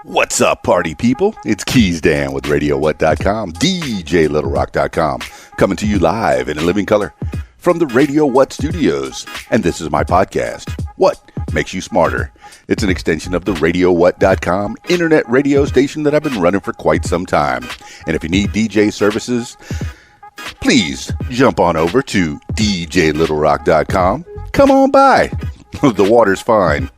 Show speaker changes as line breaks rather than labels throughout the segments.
What's up, party people? It's Keys Dan with RadioWhat.com, DJLittleRock.com, coming to you live in living color from the Radio What studios. And this is my podcast, What Makes You Smarter? It's an extension of the RadioWhat.com internet radio station that I've been running for quite some time. And if you need DJ services, please jump on over to DJLittleRock.com. Come on by. The water's fine.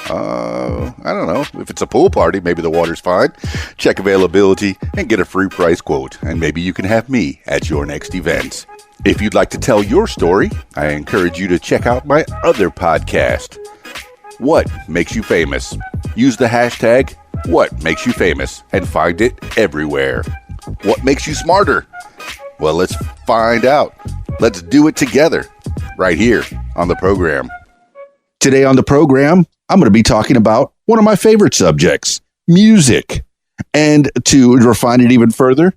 I don't know. If it's a pool party, maybe the water's fine. Check availability and get a free price quote, and maybe you can have me at your next event. If you'd like to tell your story, I encourage you to check out my other podcast, What Makes You Famous? Use the hashtag What Makes You Famous and find it everywhere. What makes you smarter? Well, let's find out. Let's do it together right here on the program. Today on the program, I'm going to be talking about one of my favorite subjects, music. And to refine it even further,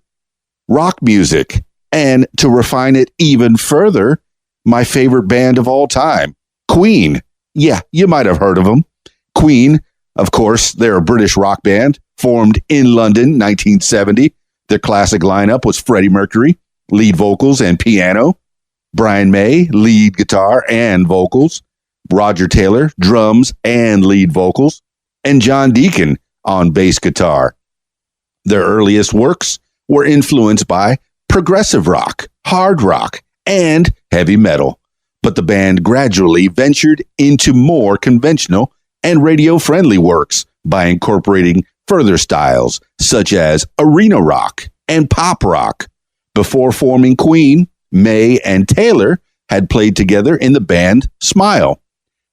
rock music. And to refine it even further, my favorite band of all time, Queen. Yeah, you might have heard of them. Queen, of course, they're a British rock band formed in London, 1970. Their classic lineup was Freddie Mercury, lead vocals and piano, Brian May, lead guitar and vocals, Roger Taylor, drums and lead vocals, and John Deacon on bass guitar. Their earliest works were influenced by progressive rock, hard rock, and heavy metal, but the band gradually ventured into more conventional and radio-friendly works by incorporating further styles such as arena rock and pop rock. Before forming Queen, May and Taylor had played together in the band Smile.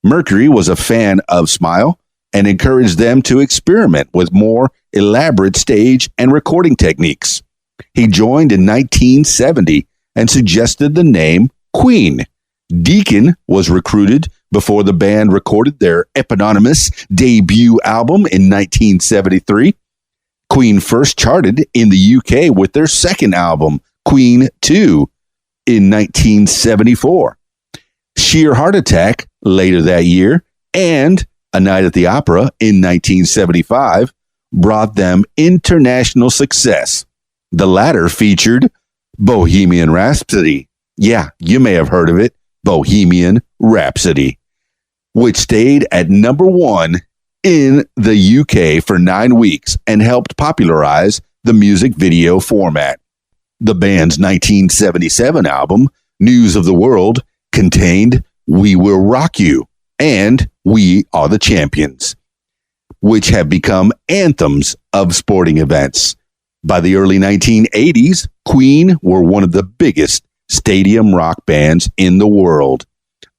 Mercury was a fan of Smile and encouraged them to experiment with more elaborate stage and recording techniques. He joined in 1970 and suggested the name Queen. Deacon was recruited before the band recorded their eponymous debut album in 1973. Queen first charted in the UK with their second album, Queen 2, in 1974. Sheer Heart Attack later that year and A Night at the Opera in 1975 brought them international success. The latter featured Bohemian Rhapsody. Yeah, you may have heard of it, Bohemian Rhapsody, which stayed at number one in the UK for 9 weeks and helped popularize the music video format. The band's 1977 album, News of the World, contained We Will Rock You and We Are the Champions, which have become anthems of sporting events. By the early 1980s, Queen were one of the biggest stadium rock bands in the world.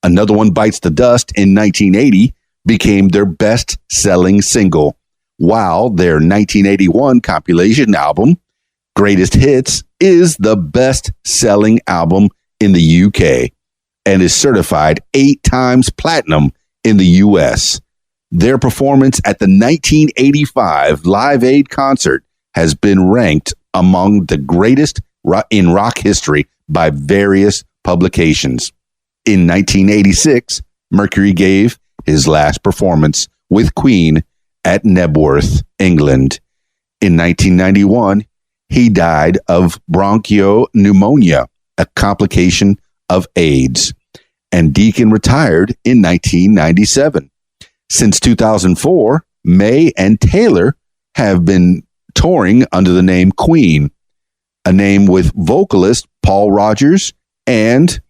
Another One Bites the Dust in 1980 became their best-selling single, while their 1981 compilation album, Greatest Hits, is the best-selling album in the UK and is certified 8 times platinum in the U.S. Their performance at the 1985 Live Aid concert has been ranked among the greatest in rock history by various publications. In 1986, Mercury gave his last performance with Queen at Knebworth, England. In 1991, he died of bronchopneumonia, a complication of AIDS, and Deacon retired in 1997. Since 2004, May and Taylor have been touring under the name Queen, a name with vocalist Paul Rodgers and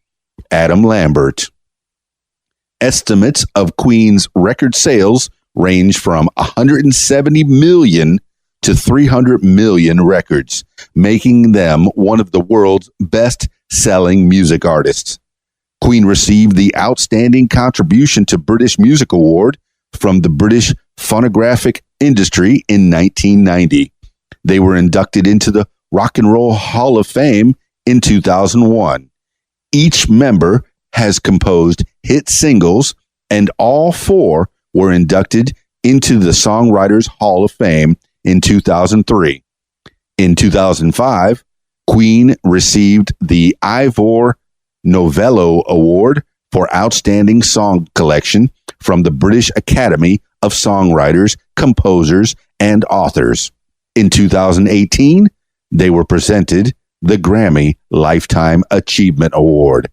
Adam Lambert. Estimates of Queen's record sales range from 170 million to 300 million records, making them one of the world's best-selling music artists. Queen received the Outstanding Contribution to British Music Award from the British Phonographic Industry in 1990. They were inducted into the Rock and Roll Hall of Fame in 2001. Each member has composed hit singles, and all 4 were inducted into the Songwriters Hall of Fame in 2003. In 2005, Queen received the Ivor Novello Award for Outstanding Song Collection from the British Academy of songwriters, composers, and authors. In 2018, they were presented the Grammy Lifetime Achievement Award.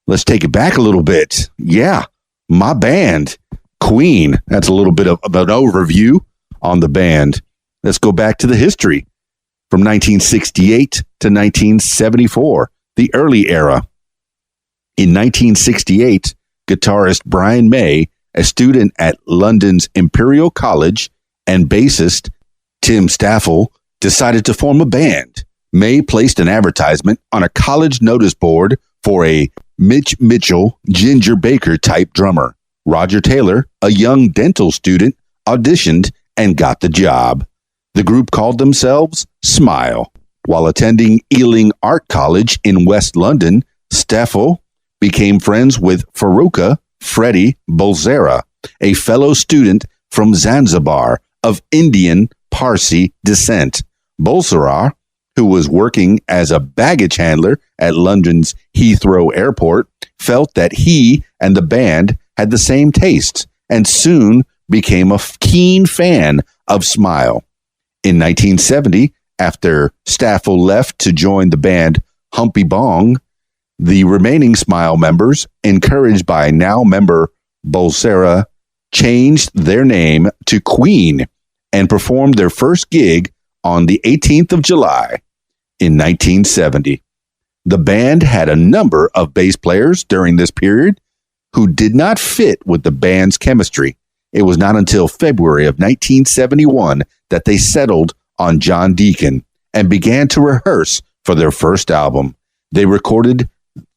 Let's take it back a little bit. Yeah, my band, Queen. That's a little bit of an overview on the band. Let's go back to the history from 1968 to 1974, the early era. In 1968, guitarist Brian May, a student at London's Imperial College, and bassist Tim Staffel decided to form a band. May placed an advertisement on a college notice board for a Mitch Mitchell, Ginger Baker type drummer. Roger Taylor, a young dental student, auditioned and got the job. The group called themselves Smile. While attending Ealing Art College in West London, Staffel became friends with Faruka Freddie Bolzera, a fellow student from Zanzibar of Indian Parsi descent. Bolzera, who was working as a baggage handler at London's Heathrow Airport, felt that he and the band had the same tastes and soon became a keen fan of Smile. In 1970, after Staffel left to join the band Humpy Bong, the remaining Smile members, encouraged by now member Bolzera, changed their name to Queen and performed their first gig on the 18th of July in 1970. The band had a number of bass players during this period who did not fit with the band's chemistry. It was not until February of 1971 that they settled on John Deacon and began to rehearse for their first album. They recorded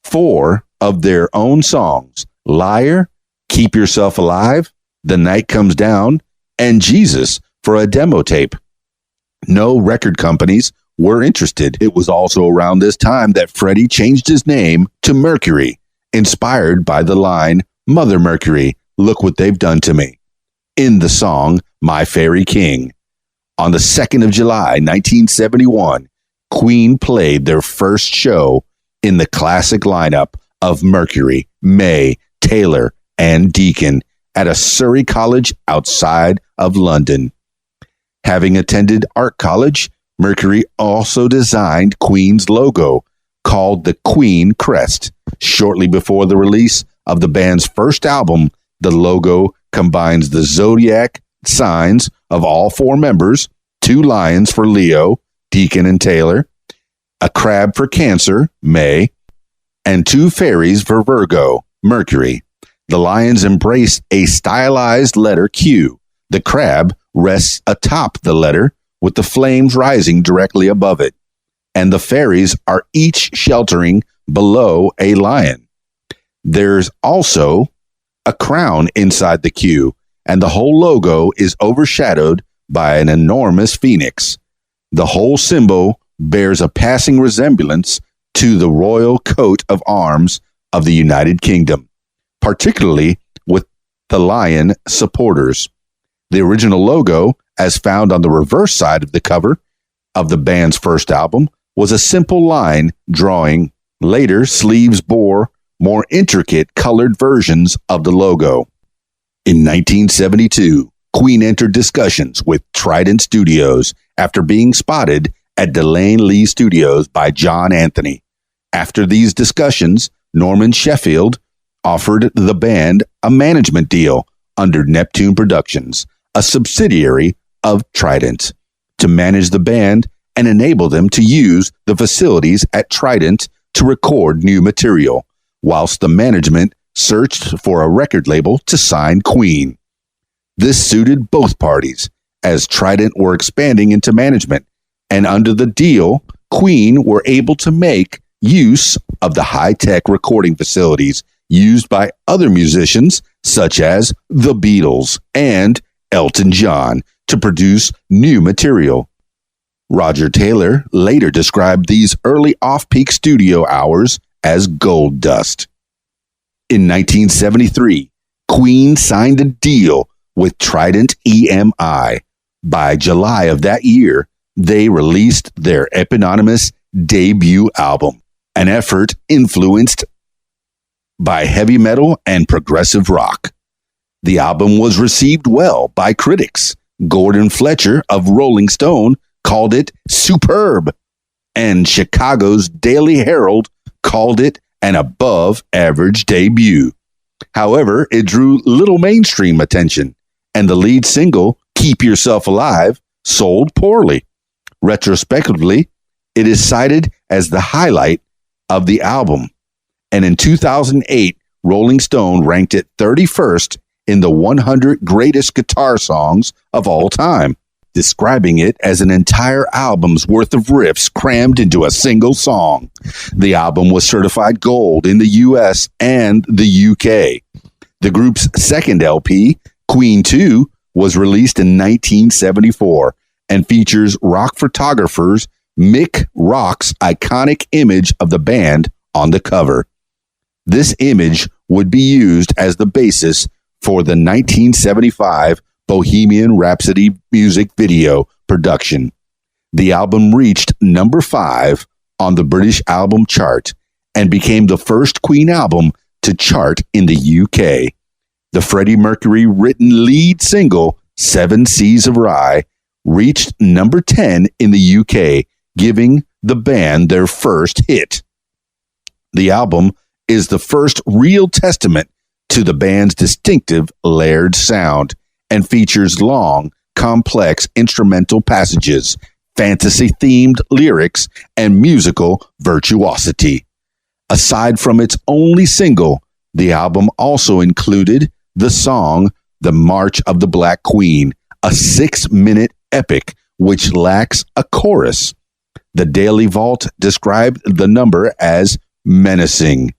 4 of their own songs: Liar, Keep Yourself Alive, The Night Comes Down, and Jesus for a demo tape. No record companies were interested. It was also around this time that Freddie changed his name to Mercury, inspired by the line, "Mother Mercury, look what they've done to me," in the song My Fairy King. On the 2nd of July, 1971, Queen played their first show in the classic lineup of Mercury, May, Taylor, and Deacon at a Surrey college outside of London. Having attended art college, Mercury also designed Queen's logo, called the Queen Crest. Shortly before the release of the band's first album, the logo combines the zodiac signs of all 4 members, 2 lions for Leo, Deacon and Taylor, a crab for Cancer, May, and 2 fairies for Virgo, Mercury. The lions embrace a stylized letter Q. The crab rests atop the letter with the flames rising directly above it, and the fairies are each sheltering below a lion. There's also a crown inside the Q, and the whole logo is overshadowed by an enormous phoenix. The whole symbol bears a passing resemblance to the royal coat of arms of the United Kingdom, particularly with the lion supporters. The original logo, as found on the reverse side of the cover of the band's first album, was a simple line drawing. Later, sleeves bore more intricate colored versions of the logo. In 1972, Queen entered discussions with Trident Studios after being spotted at Delane Lee Studios by John Anthony. After these discussions, Norman Sheffield offered the band a management deal under Neptune Productions, a subsidiary of Trident, to manage the band and enable them to use the facilities at Trident to record new material, whilst the management searched for a record label to sign Queen. This suited both parties, as Trident were expanding into management, and under the deal, Queen were able to make use of the high-tech recording facilities used by other musicians such as the Beatles and Elton John to produce new material. Roger Taylor later described these early off-peak studio hours as gold dust. In 1973, Queen signed a deal with Trident EMI. By July of that year, they released their eponymous debut album, an effort influenced by heavy metal and progressive rock. The album was received well by critics. Gordon Fletcher of Rolling Stone called it superb, and Chicago's Daily Herald called it an above-average debut. However, it drew little mainstream attention, and the lead single, Keep Yourself Alive, sold poorly. Retrospectively, it is cited as the highlight of the album, and in 2008, Rolling Stone ranked it 31st in the 100 greatest guitar songs of all time, describing it as an entire album's worth of riffs crammed into a single song. The album was certified gold in the US and the UK. The group's second LP, Queen 2, was released in 1974 and features rock photographers Mick Rock's iconic image of the band on the cover. This image would be used as the basis for the 1975 Bohemian Rhapsody music video production. The album reached number 5 on the British album chart and became the first Queen album to chart in the UK. The Freddie Mercury written lead single, Seven Seas of Rhye, reached number 10 in the UK, giving the band their first hit. The album is the first real testament to the band's distinctive layered sound and features long, complex instrumental passages, fantasy-themed lyrics, and musical virtuosity. Aside from its only single, the album also included the song The March of the Black Queen, a 6-minute epic which lacks a chorus. The Daily Vault described the number as menacing.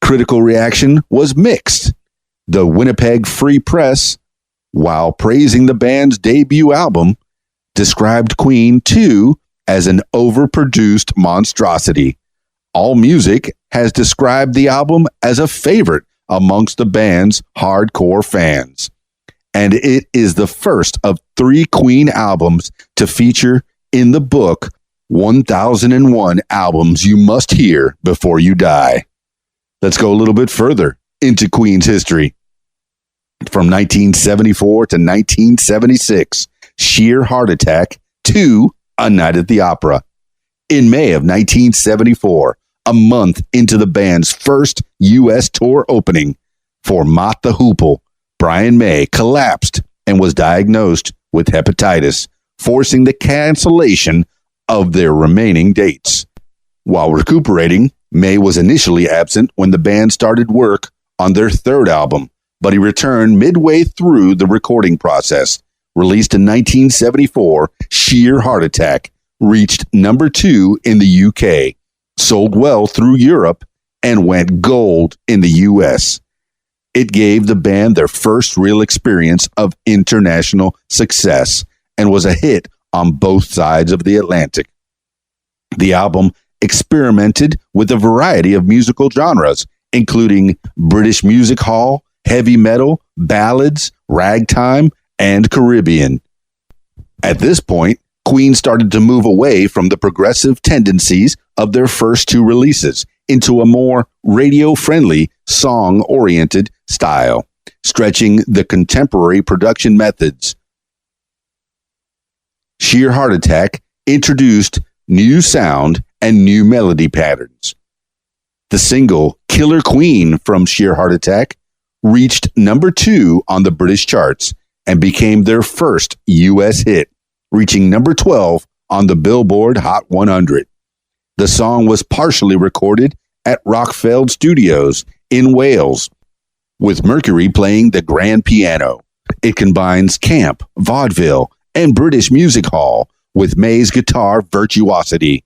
Critical reaction was mixed. The Winnipeg Free Press, while praising the band's debut album, described Queen 2 as an overproduced monstrosity. AllMusic has described the album as a favorite amongst the band's hardcore fans. And it is the first of 3 Queen albums to feature in the book 1001 Albums You Must Hear Before You Die. Let's go a little bit further into Queen's history. From 1974 to 1976, Sheer Heart Attack 2, A Night at the Opera. In May of 1974, a month into the band's first U.S. tour opening for Mott the Hoople, Brian May collapsed and was diagnosed with hepatitis, forcing the cancellation of their remaining dates. While recuperating, May was initially absent when the band started work on their third album, but he returned midway through the recording process. Released in 1974, Sheer Heart Attack reached number 2 in the UK, sold well through Europe, and went gold in the US. It gave the band their first real experience of international success and was a hit on both sides of the Atlantic. The album experimented with a variety of musical genres, including British music hall, heavy metal, ballads, ragtime, and Caribbean. At this point, Queen started to move away from the progressive tendencies of their first 2 releases into a more radio-friendly, song-oriented style, stretching the contemporary production methods. Sheer Heart Attack introduced new sound and new melody patterns. The single Killer Queen from Sheer Heart Attack reached number 2 on the British charts and became their first U.S. hit, reaching number 12 on the Billboard Hot 100. The song was partially recorded at Rockfeld Studios in Wales, with Mercury playing the grand piano. It combines camp, vaudeville, and British music hall with May's guitar virtuosity.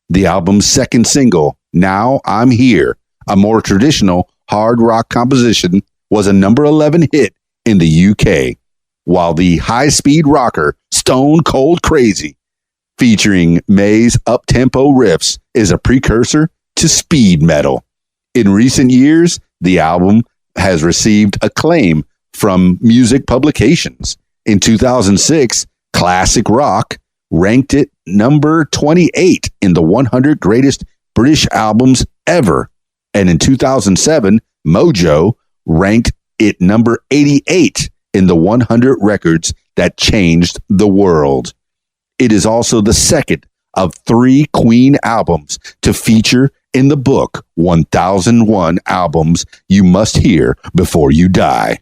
The album's second single, Now I'm Here, a more traditional hard rock composition, was a number 11 hit in the UK, while the high-speed rocker Stone Cold Crazy, featuring May's up-tempo riffs, is a precursor to speed metal. In recent years, the album has received acclaim from music publications. In 2006, Classic Rock ranked it number 28 in the 100 greatest British albums ever. And in 2007, Mojo ranked it number 88 in the 100 records that changed the world. It is also the second of 3 Queen albums to feature in the book 1001 Albums You Must Hear Before You Die.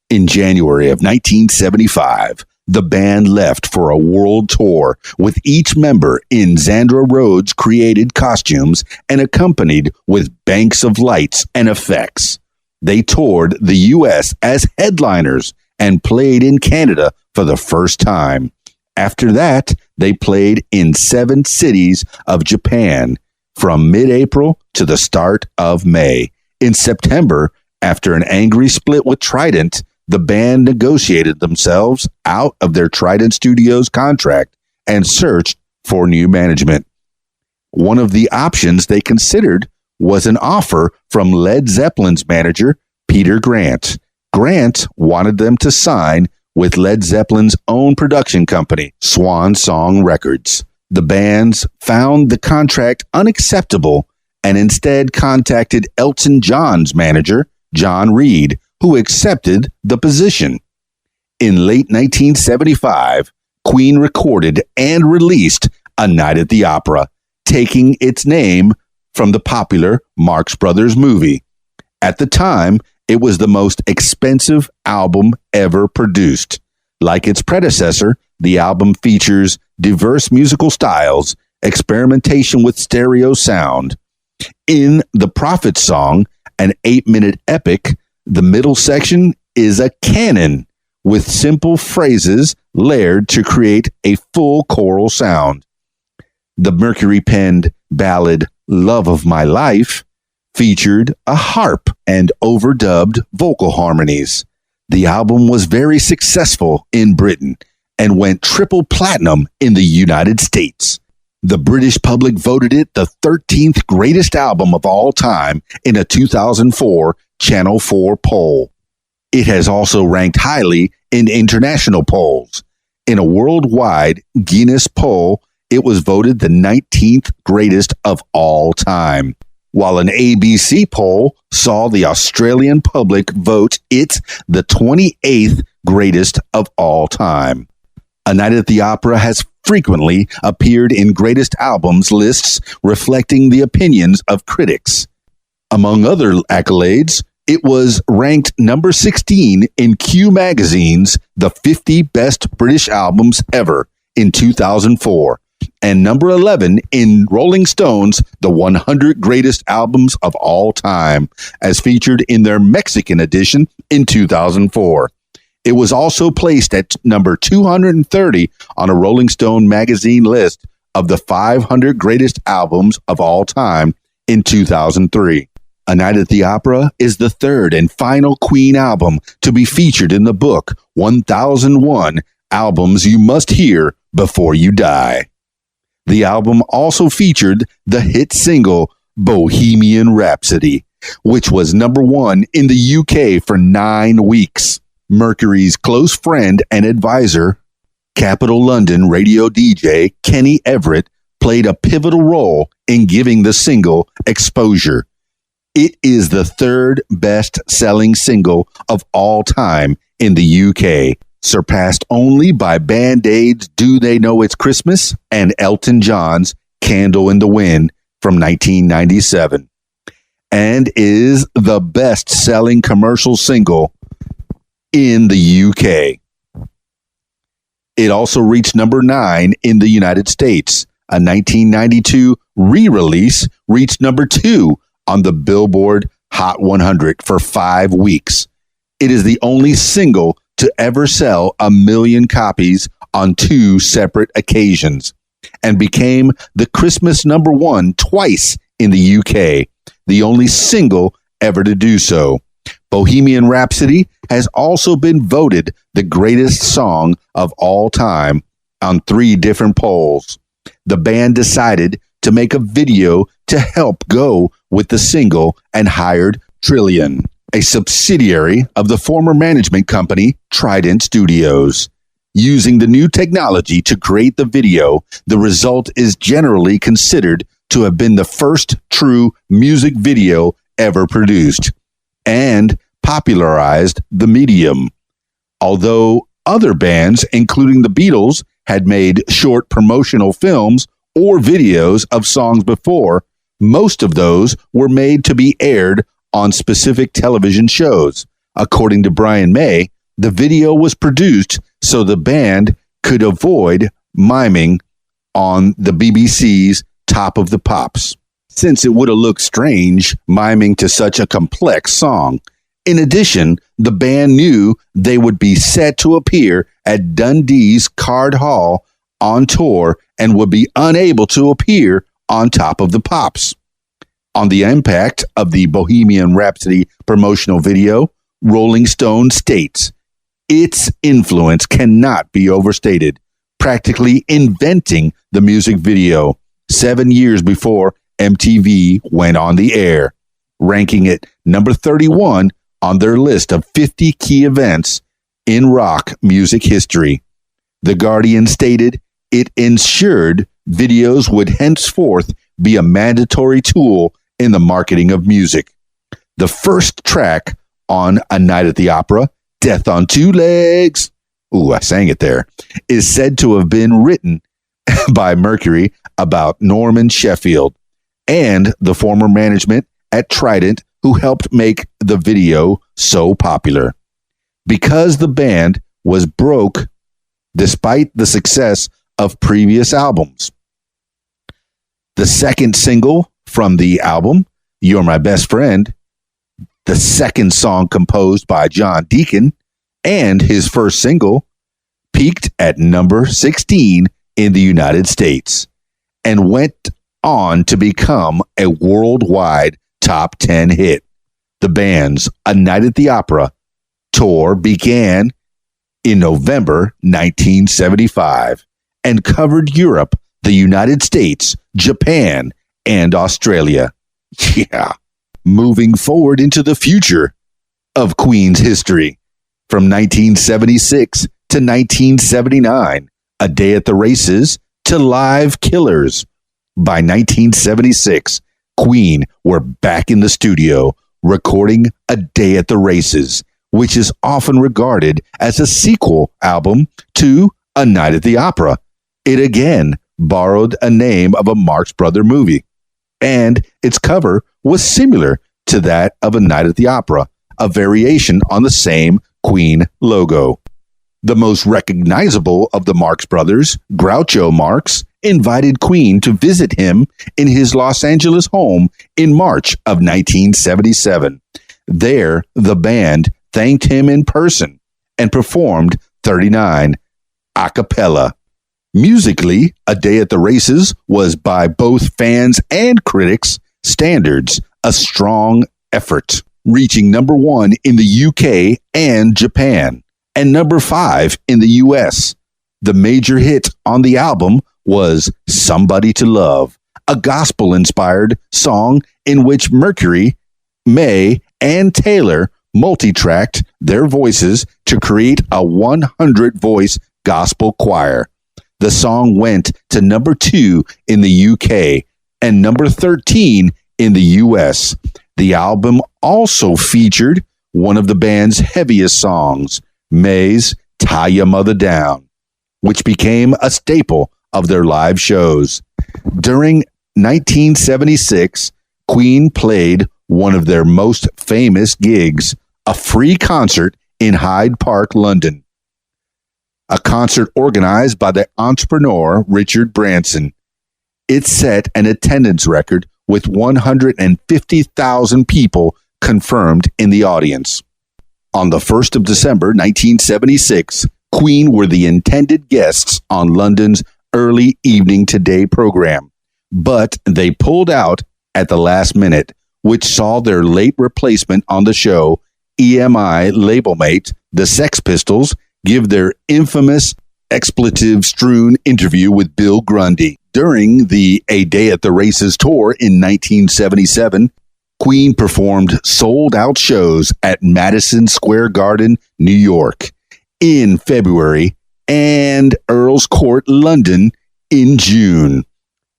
In January of 1975, the band left for a world tour with each member in Zandra Rhodes created costumes and accompanied with banks of lights and effects. They toured the U.S. as headliners and played in Canada for the first time. After that, they played in 7 cities of Japan from mid-April to the start of May. In September, after an angry split with Trident, the band negotiated themselves out of their Trident Studios contract and searched for new management. One of the options they considered was an offer from Led Zeppelin's manager, Peter Grant. Grant wanted them to sign with Led Zeppelin's own production company, Swan Song Records. The bands found the contract unacceptable and instead contacted Elton John's manager, John Reid, who accepted the position. In late 1975, Queen recorded and released A Night at the Opera, taking its name from the popular Marx Brothers movie. At the time, it was the most expensive album ever produced. Like its predecessor, the album features diverse musical styles, experimentation with stereo sound. In the Prophet song, an 8-minute epic, the middle section is a canon with simple phrases layered to create a full choral sound. The Mercury-penned ballad Love of My Life featured a harp and overdubbed vocal harmonies. The album was very successful in Britain and went triple platinum in the United States. The British public voted it the 13th greatest album of all time in a 2004 Channel 4 poll. It has also ranked highly in international polls. In a worldwide Guinness poll, it was voted the 19th greatest of all time, while an ABC poll saw the Australian public vote it the 28th greatest of all time. A Night at the Opera has frequently appeared in greatest albums lists reflecting the opinions of critics. Among other accolades, it was ranked number 16 in Q Magazine's The 50 Best British Albums Ever in 2004, and number 11 in Rolling Stone's The 100 Greatest Albums of All Time, as featured in their Mexican edition in 2004. It was also placed at number 230 on a Rolling Stone magazine list of the 500 greatest albums of all time in 2003. A Night at the Opera is the third and final Queen album to be featured in the book 1001 Albums You Must Hear Before You Die. The album also featured the hit single Bohemian Rhapsody, which was number 1 in the UK for 9 weeks. Mercury's close friend and advisor, Capital London radio DJ Kenny Everett, played a pivotal role in giving the single exposure. It is the third best-selling single of all time in the UK, surpassed only by Band-Aid's Do They Know It's Christmas and Elton John's Candle in the Wind from 1997, and is the best-selling commercial single in the UK. It also reached number 9 in the United States. A 1992 re-release reached number 2 on the Billboard Hot 100 for 5 weeks. It is the only single to ever sell 1 million copies on 2 separate occasions, and became the Christmas number 1 twice in the UK, the only single ever to do so. Bohemian Rhapsody has also been voted the greatest song of all time on 3 different polls. The band decided to make a video to help go with the single and hired Trillion, a subsidiary of the former management company Trident Studios. Using the new technology to create the video, the result is generally considered to have been the first true music video ever produced. And popularized the medium. Although other bands, including the Beatles, had made short promotional films or videos of songs before, most of those were made to be aired on specific television shows. According to Brian May, the video was produced so the band could avoid miming on the BBC's Top of the Pops, since it would have looked strange miming to such a complex song. In addition, the band knew they would be set to appear at Dundee's Card Hall on tour and would be unable to appear on Top of the Pops. On the impact of the Bohemian Rhapsody promotional video, Rolling Stone states, its influence cannot be overstated, practically inventing the music video 7 years before MTV went on the air, ranking it number 31 on their list of 50 key events in rock music history. The Guardian stated it ensured videos would henceforth be a mandatory tool in the marketing of music. The first track on A Night at the Opera, Death on Two Legs, I sang it there, is said to have been written by Mercury about Norman Sheffield and the former management at Trident who helped make the video so popular. Because the band was broke despite the success of previous albums. The second single from the album, You're My Best Friend, the second song composed by John Deacon, and his first single, peaked at number 16 in the United States and went on to become a worldwide top 10 hit. The band's A Night at the Opera tour began in November 1975 and covered Europe, the United States, Japan, and Australia. Yeah. Moving forward into the future of Queen's history, from 1976 to 1979, A Day at the Races to Live Killers. By 1976, Queen were back in the studio recording A Day at the Races, which is often regarded as a sequel album to A Night at the Opera. It again borrowed a name of a Marx Brothers movie, and its cover was similar to that of A Night at the Opera, a variation on the same Queen logo. The most recognizable of the Marx Brothers, Groucho Marx, invited Queen to visit him in his Los Angeles home in March of 1977. There, the band thanked him in person and performed 39 a cappella. Musically, A Day at the Races was, by both fans and critics standards, a strong effort, reaching number 1 in the UK and Japan, and number 5 in the US. The major hit on the album was Somebody to Love, a gospel-inspired song in which Mercury, May, and Taylor multi-tracked their voices to create a 100-voice gospel choir. The song went to number 2 in the UK and number 13 in the US. The album also featured one of the band's heaviest songs, May's Tie Ya Mother Down, which became a staple of their live shows. During 1976, Queen played one of their most famous gigs, a free concert in Hyde Park, London. A concert organized by the entrepreneur Richard Branson. It set an attendance record with 150,000 people confirmed in the audience. On the 1st of December 1976, Queen were the intended guests on London's Early Evening Today program, but they pulled out at the last minute, which saw their late replacement on the show, EMI label mate, the Sex Pistols, give their infamous expletive-strewn interview with Bill Grundy. During the A Day at the Races tour in 1977, Queen performed sold-out shows at Madison Square Garden, New York, in February, and Earl's Court, London, in June.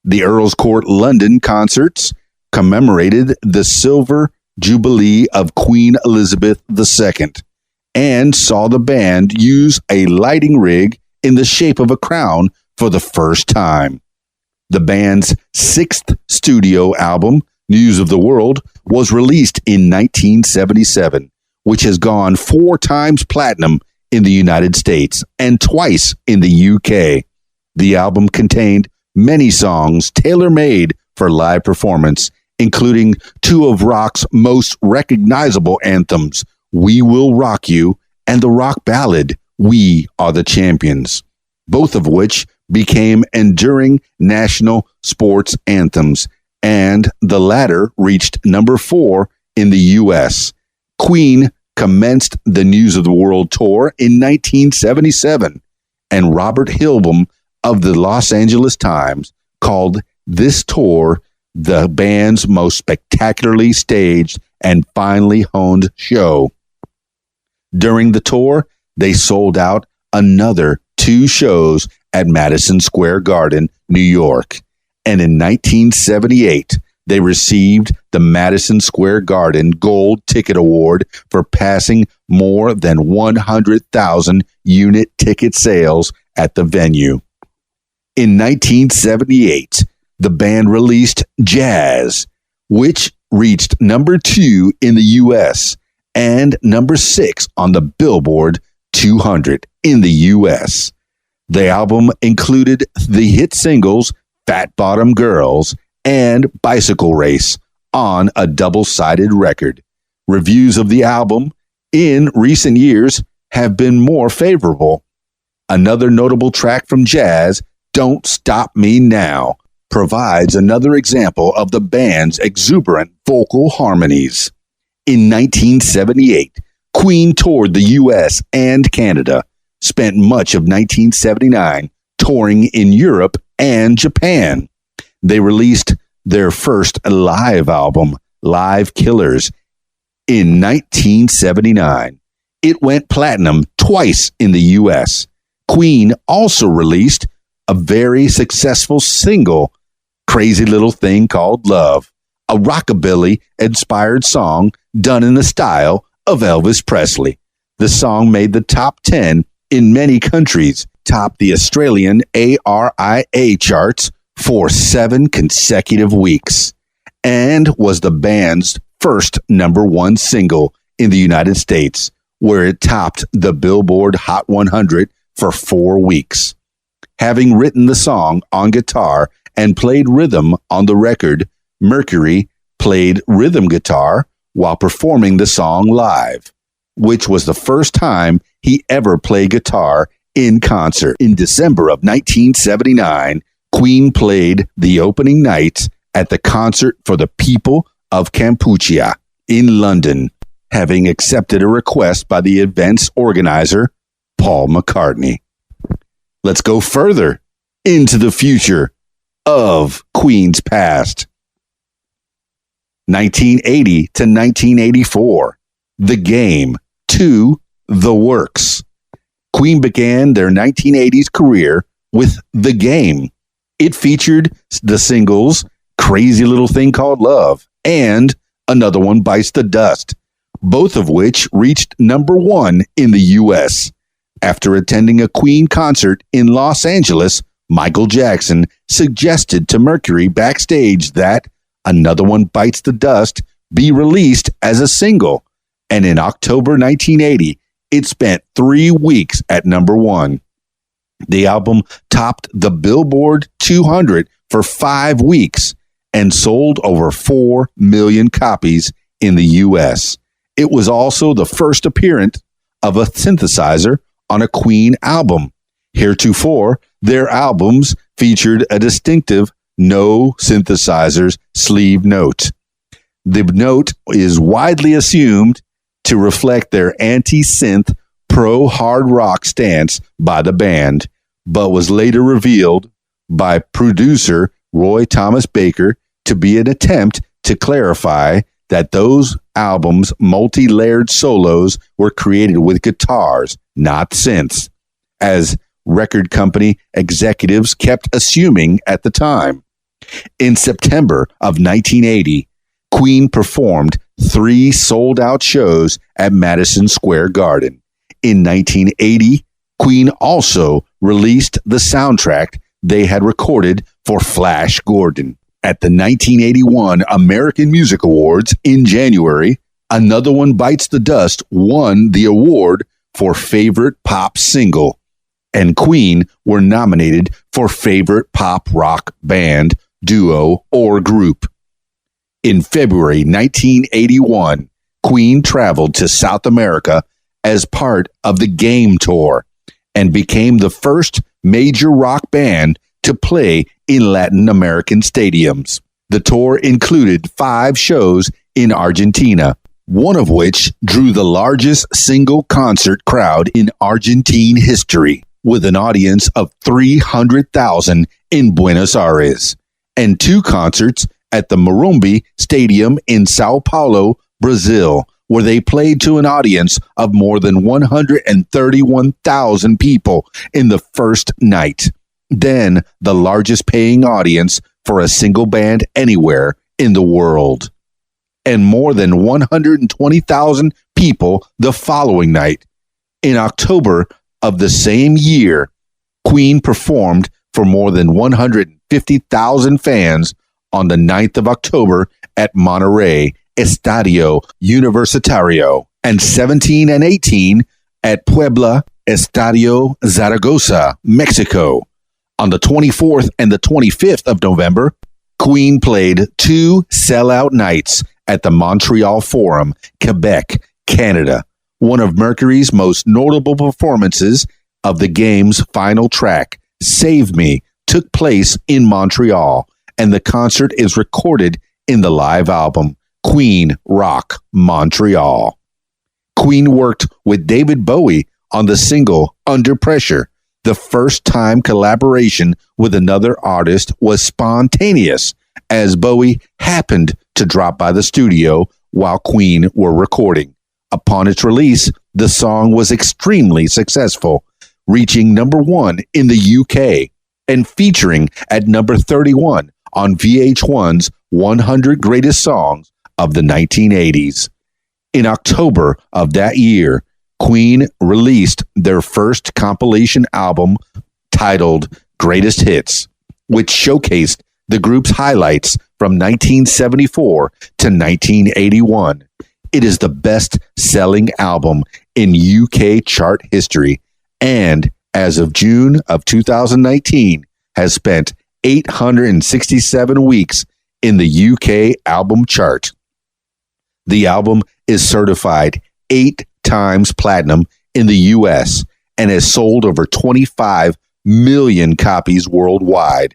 The Earl's Court London concerts commemorated the Silver Jubilee of Queen Elizabeth II and saw the band use a lighting rig in the shape of a crown for the first time. The band's sixth studio album, News of the World, was released in 1977, which has gone 4 times platinum in the United States and twice in the UK. The album contained many songs tailor-made for live performance, including 2 of rock's most recognizable anthems, We Will Rock You and the rock ballad, We Are the Champions, both of which became enduring national sports anthems, and the latter reached number 4 in the U.S. Queen commenced the News of the World tour in 1977, and Robert Hilbum of the Los Angeles Times called this tour the band's most spectacularly staged and finely honed show. During the tour, they sold out another 2 shows at Madison Square Garden, New York. And in 1978, they received the Madison Square Garden Gold Ticket Award for passing more than 100,000 unit ticket sales at the venue. In 1978, the band released Jazz, which reached number 2 in the U.S. and number 6 on the Billboard 200 in the U.S. The album included the hit singles Fat Bottom Girls and Bicycle Race on a double-sided record. Reviews of the album in recent years have been more favorable. Another notable track from Jazz, Don't Stop Me Now, provides another example of the band's exuberant vocal harmonies. In 1978, Queen toured the U.S. and Canada, spent much of 1979 touring in Europe and Japan. They released their first live album, Live Killers, in 1979. It went platinum twice in the U.S. Queen also released a very successful single, Crazy Little Thing Called Love, a rockabilly-inspired song done in the style of Elvis Presley. The song made the top 10 in many countries, topped the Australian ARIA charts for 7 consecutive weeks, and was the band's first number 1 single in the United States, where it topped the Billboard Hot 100 for 4 weeks. Having written the song on guitar and played rhythm on the record, Mercury played rhythm guitar while performing the song live, which was the first time he ever played guitar in concert. In December of 1979, Queen played the opening night at the Concert for the People of Kampuchea in London, having accepted a request by the event's organizer, Paul McCartney. Let's go further into the future of Queen's past. 1980 to 1984, The Game, 2, The Works. Queen began their 1980s career with The Game. It featured the singles Crazy Little Thing Called Love and Another One Bites the Dust, both of which reached number 1 in the U.S. After attending a Queen concert in Los Angeles, Michael Jackson suggested to Mercury backstage that Another One Bites the Dust be released as a single, and in October 1980, it spent 3 weeks at number 1. The album topped the Billboard 200 for 5 weeks and sold over 4 million copies in the U.S. It was also the first appearance of a synthesizer on a Queen album. Heretofore, their albums featured a distinctive no synthesizers sleeve note. The note is widely assumed to reflect their anti-synth pro-hard rock stance by the band, but was later revealed by producer Roy Thomas Baker to be an attempt to clarify that those albums' multi-layered solos were created with guitars, not synths, as record company executives kept assuming at the time. In September of 1980, Queen performed 3 sold-out shows at Madison Square Garden. In 1980, Queen also released the soundtrack they had recorded for Flash Gordon. At the 1981 American Music Awards in January, Another One Bites the Dust won the award for Favorite Pop Single, and Queen were nominated for Favorite Pop Rock Band, Duo, or Group. In February 1981, Queen traveled to South America as part of the Game Tour and became the first major rock band to play in Latin American stadiums. The tour included 5 shows in Argentina, one of which drew the largest single concert crowd in Argentine history, with an audience of 300,000 in Buenos Aires, and 2 concerts at the Morumbi Stadium in Sao Paulo, Brazil, where they played to an audience of more than 131,000 people in the first night. Then the largest paying audience for a single band anywhere in the world. And more than 120,000 people the following night. In October of the same year, Queen performed for more than 150,000 fans on the 9th of October at Monterrey Estadio Universitario, and 17 and 18 at Puebla Estadio Zaragoza, Mexico. On the 24th and the 25th of November, Queen played 2 sellout nights at the Montreal Forum, Quebec, Canada. One of Mercury's most notable performances of the game's final track, Save Me, took place in Montreal, and the concert is recorded in the live album, Queen Rock Montreal. Queen worked with David Bowie on the single Under Pressure. The first time collaboration with another artist was spontaneous, as Bowie happened to drop by the studio while Queen were recording. Upon its release, the song was extremely successful, reaching number 1 in the UK and featuring at number 31 on VH1's 100 Greatest Songs of the 1980s. In October of that year, Queen released their first compilation album titled Greatest Hits, which showcased the group's highlights from 1974 to 1981. It is the best-selling album in UK chart history, and as of June of 2019, has spent 867 weeks in the UK album chart. The album is certified 8 times platinum in the US and has sold over 25 million copies worldwide.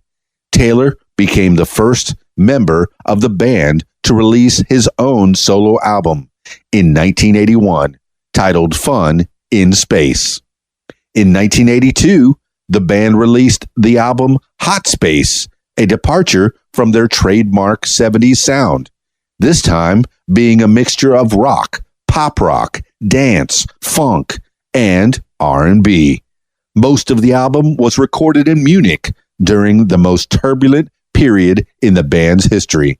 Taylor became the first member of the band to release his own solo album in 1981, titled Fun in Space. In 1982, the band released the album Hot Space, a departure from their trademark 70s sound, this time being a mixture of rock, pop rock, dance, funk, and R&B. Most of the album was recorded in Munich during the most turbulent period in the band's history,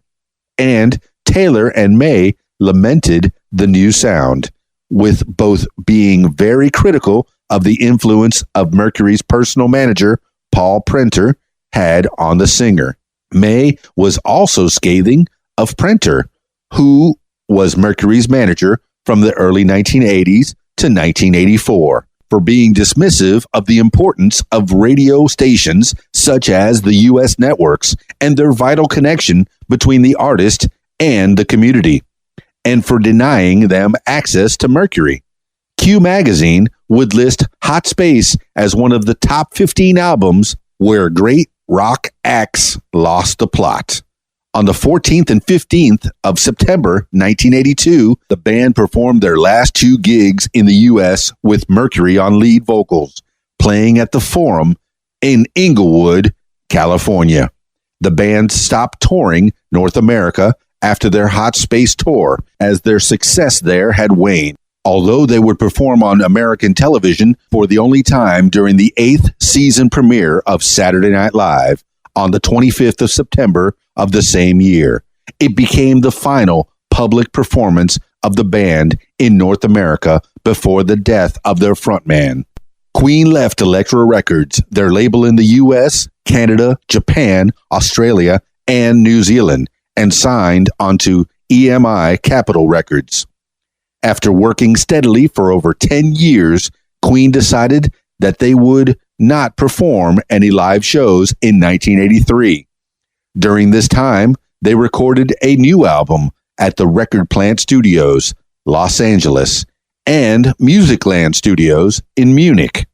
and Taylor and May lamented the new sound, with both being very critical of the influence of Mercury's personal manager, Paul Prenter, had on the singer. May was also scathing of Prenter, who was Mercury's manager from the early 1980s to 1984, for being dismissive of the importance of radio stations such as the U.S. networks and their vital connection between the artist and the community, and for denying them access to Mercury. Q Magazine would list Hot Space as one of the top 15 albums where great rock acts lost the plot. On the 14th and 15th of September 1982, the band performed their last 2 gigs in the U.S. with Mercury on lead vocals, playing at the Forum in Inglewood, California. The band stopped touring North America after their Hot Space tour, as their success there had waned, although they would perform on American television for the only time during the 8th season premiere of Saturday Night Live on the 25th of September of the same year. It became the final public performance of the band in North America before the death of their frontman. Queen left Elektra Records, their label in the US, Canada, Japan, Australia, and New Zealand, and signed onto EMI Capitol Records. After working steadily for over 10 years, Queen decided that they would not perform any live shows in 1983. During this time, they recorded a new album at the Record Plant Studios, Los Angeles, and Musicland Studios in Munich.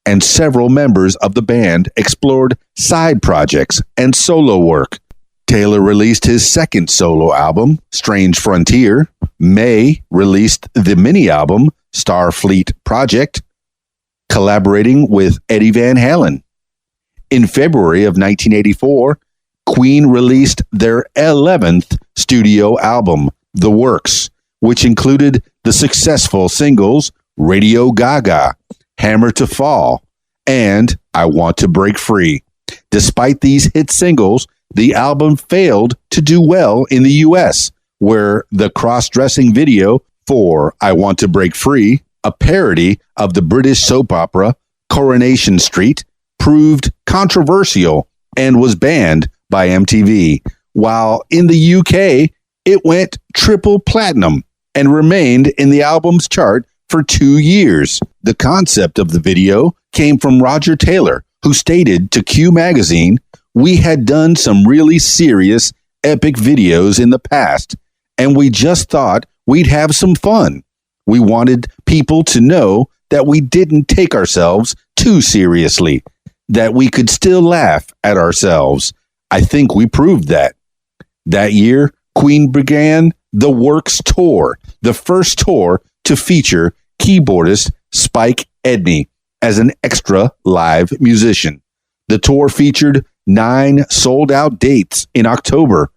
And several members of the band explored side projects and solo work. Taylor released his second solo album, Strange Frontier. May released the mini-album, Starfleet Project, collaborating with Eddie Van Halen. In February of 1984, Queen released their 11th studio album, The Works, which included the successful singles Radio Gaga, Hammer to Fall, and I Want to Break Free. Despite these hit singles, the album failed to do well in the US, where the cross-dressing video for I Want to Break Free, a parody of the British soap opera Coronation Street, proved controversial and was banned by MTV, while in the UK, it went triple platinum and remained in the album's chart for 2 years. The concept of the video came from Roger Taylor, who stated to Q Magazine, "We had done some really serious, epic videos in the past, and we just thought we'd have some fun. We wanted people to know that we didn't take ourselves too seriously, that we could still laugh at ourselves. I think we proved that." That year, Queen began the Works Tour, the first tour to feature keyboardist Spike Edney as an extra live musician. The tour featured 9 sold-out dates in October: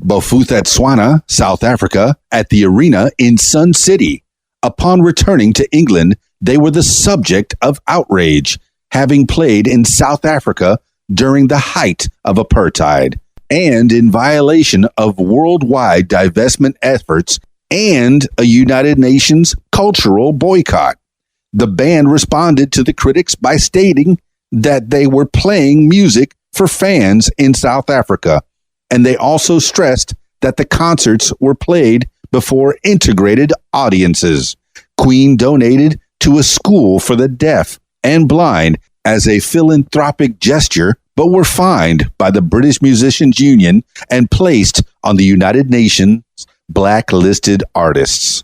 Bophuthatswana, South Africa, at the Arena in Sun City. Upon returning to England, they were the subject of outrage, having played in South Africa during the height of apartheid, and in violation of worldwide divestment efforts and a United Nations cultural boycott. The band responded to the critics by stating that they were playing music for fans in South Africa, and they also stressed that the concerts were played before integrated audiences. Queen donated to a school for the deaf and blind as a philanthropic gesture, but were fined by the British Musicians Union and placed on the United Nations blacklisted artists.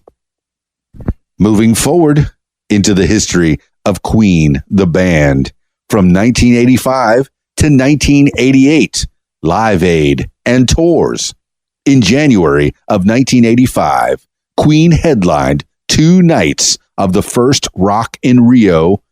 Moving forward into the history of Queen, the band, from 1985 to 1988, Live Aid and tours. In January of 1985, Queen headlined 2 nights of the first Rock in Rio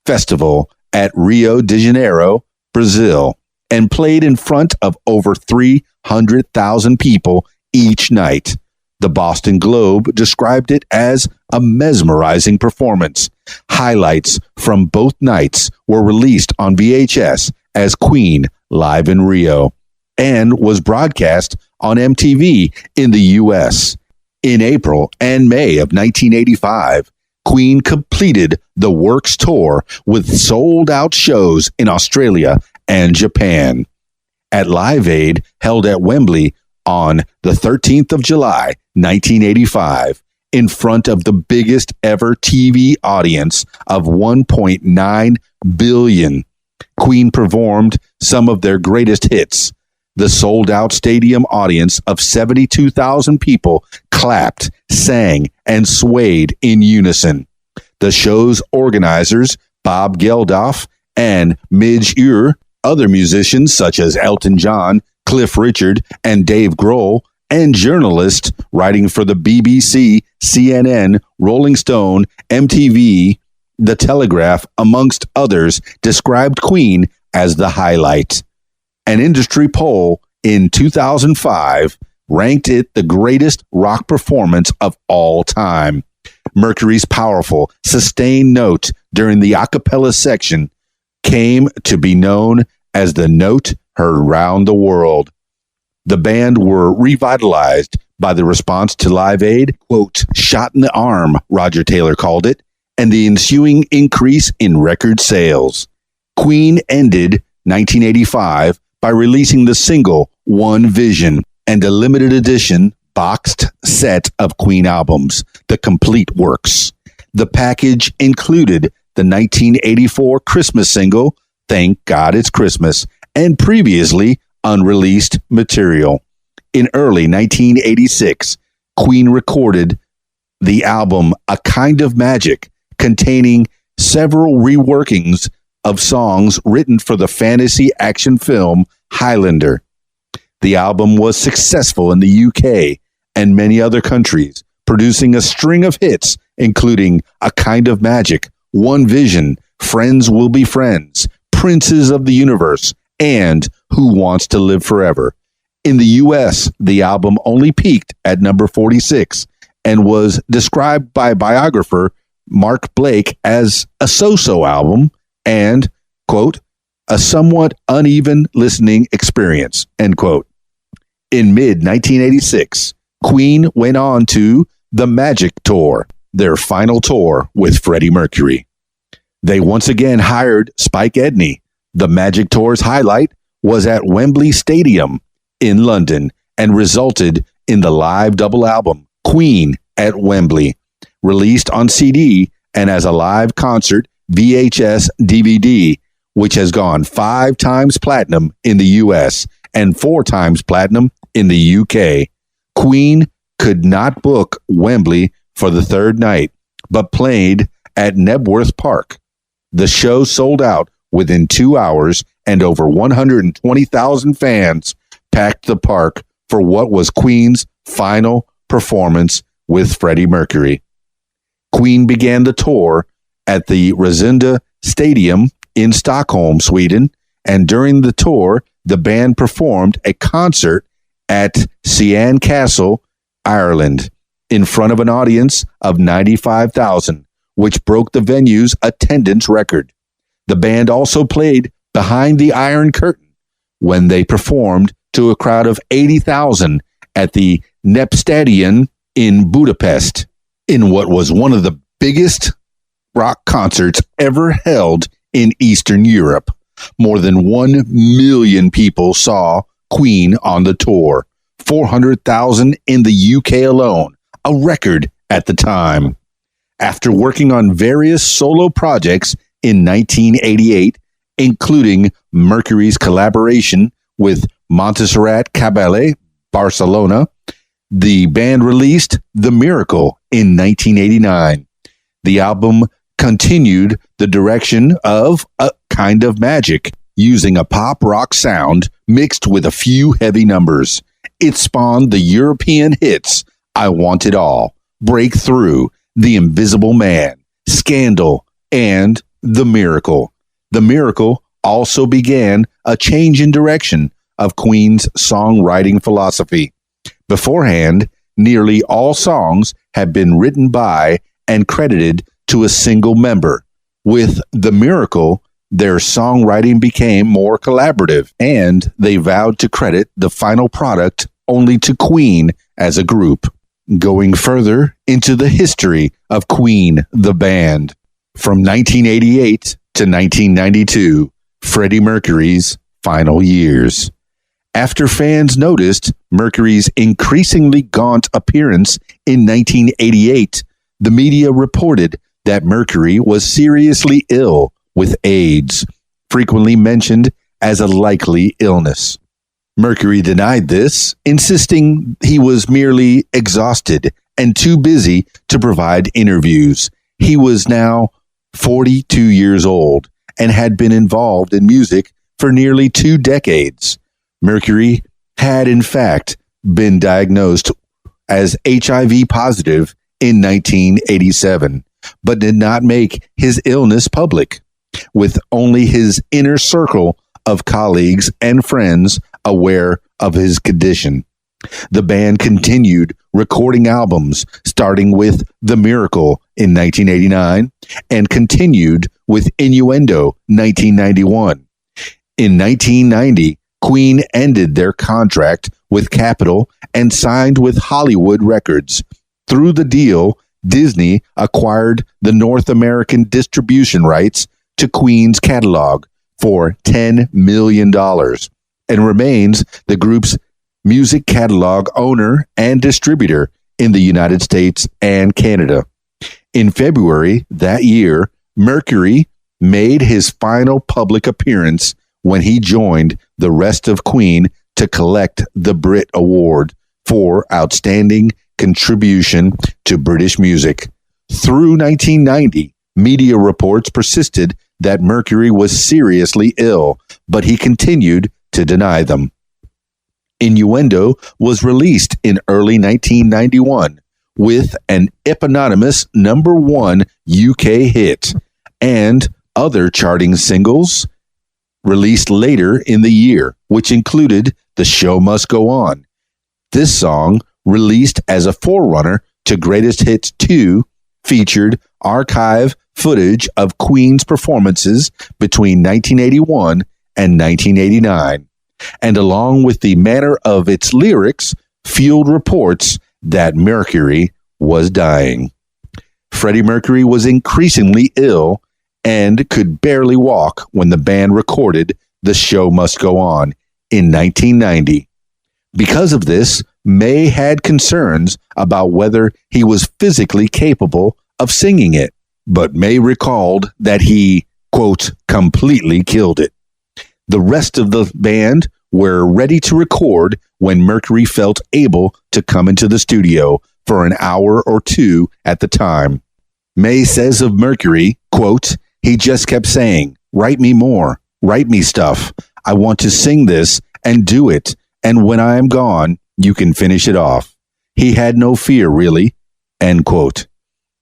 festival at Rio de Janeiro, Brazil, and played in front of over 300,000 people each night. The Boston Globe described it as a mesmerizing performance. Highlights from both nights were released on VHS as Queen Live in Rio and was broadcast on MTV in the U.S. In April and May of 1985, Queen completed the Works Tour with sold-out shows in Australia and Japan. At Live Aid, held at Wembley on the 13th of July, 1985, in front of the biggest ever TV audience of 1.9 billion, Queen performed some of their greatest hits. The sold-out stadium audience of 72,000 people clapped, sang, and swayed in unison. The show's organizers, Bob Geldof and Midge Ure, other musicians such as Elton John, Cliff Richard, and Dave Grohl, and journalists writing for the BBC, CNN, Rolling Stone, MTV, The Telegraph, amongst others, described Queen as the highlight. An industry poll in 2005 ranked it the greatest rock performance of all time. Mercury's powerful, sustained note during the a cappella section came to be known as the note heard round the world. The band were revitalized by the response to Live Aid, quote, shot in the arm, Roger Taylor called it, and the ensuing increase in record sales. Queen ended 1985 by releasing the single One Vision and a limited edition boxed set of Queen albums, The Complete Works. The package included the 1984 Christmas single, Thank God It's Christmas, and previously unreleased material. In early 1986, Queen recorded the album A Kind of Magic, containing several reworkings of songs written for the fantasy action film Highlander. The album was successful in the UK and many other countries, producing a string of hits, including A Kind of Magic, One Vision, Friends Will Be Friends, Princes of the Universe, and Who Wants to Live Forever. In the US, the album only peaked at number 46 and was described by biographer Mark Blake as a so-so album and, quote, a somewhat uneven listening experience, end quote. In mid-1986, Queen went on to the Magic Tour, their final tour with Freddie Mercury. They once again hired Spike Edney. The Magic Tour's highlight was at Wembley Stadium in London and resulted in the live double album, Queen at Wembley, released on CD and as a live concert VHS DVD, which has gone 5 times platinum in the US and 4 times platinum in the UK. Queen could not book Wembley for the third night, but played at Knebworth Park. The show sold out within 2 hours, and over 120,000 fans packed the park for what was Queen's final performance with Freddie Mercury. Queen began the tour at the Rosunda Stadium in Stockholm, Sweden, and during the tour, the band performed a concert at Cian Castle, Ireland, in front of an audience of 95,000, which broke the venue's attendance record. The band also played Behind the Iron Curtain when they performed to a crowd of 80,000 at the Népstadion in Budapest, in what was one of the biggest rock concerts ever held in Eastern Europe. More than 1 million people saw Queen on the tour, 400,000 in the UK alone, a record at the time. After working on various solo projects in 1988, including Mercury's collaboration with Montserrat Caballé, Barcelona, the band released The Miracle in 1989. The album continued the direction of A Kind of Magic, using a pop rock sound mixed with a few heavy numbers. It spawned the European hits I Want It All, Break Through, The Invisible Man, Scandal, and The Miracle. The Miracle also began a change in direction of Queen's songwriting philosophy. Beforehand, nearly all songs had been written by and credited to a single member. With The Miracle, their songwriting became more collaborative, and they vowed to credit the final product only to Queen as a group. Going further into the history of Queen, the band. From 1988 to 1992, Freddie Mercury's final years. After fans noticed Mercury's increasingly gaunt appearance in 1988, the media reported that Mercury was seriously ill with AIDS, frequently mentioned as a likely illness. Mercury denied this, insisting he was merely exhausted and too busy to provide interviews. He was now 42 years old and had been involved in music for nearly 2 decades. Mercury had, in fact, been diagnosed as HIV positive in 1987, but did not make his illness public, with only his inner circle of colleagues and friends aware of his condition. The band continued recording albums, starting with The Miracle in 1989 and continued with Innuendo 1991. In 1990, Queen ended their contract with Capitol and signed with Hollywood Records. Through the deal, Disney acquired the North American distribution rights to Queen's catalog for $10 million and remains the group's music catalog owner and distributor in the United States and Canada. In February that year, Mercury made his final public appearance when he joined the rest of Queen to collect the Brit Award for Outstanding Contribution to British Music. Through 1990, media reports persisted that Mercury was seriously ill, but he continued to deny them. Innuendo was released in early 1991 with an eponymous #1 UK hit and other charting singles released later in the year, which included The Show Must Go On. This song, released as a forerunner to Greatest Hits 2, featured archive footage of Queen's performances between 1981 and 1989, and along with the manner of its lyrics, fueled reports that Mercury was dying. Freddie Mercury was increasingly ill and could barely walk when the band recorded The Show Must Go On in 1990. Because of this, May had concerns about whether he was physically capable of singing it, but May recalled that he, quote, completely killed it. The rest of the band were ready to record when Mercury felt able to come into the studio for an hour or two at the time. May says of Mercury, quote, he just kept saying, write me more, write me stuff. I want to sing this and do it. And when I am gone, you can finish it off. He had no fear, really, end quote.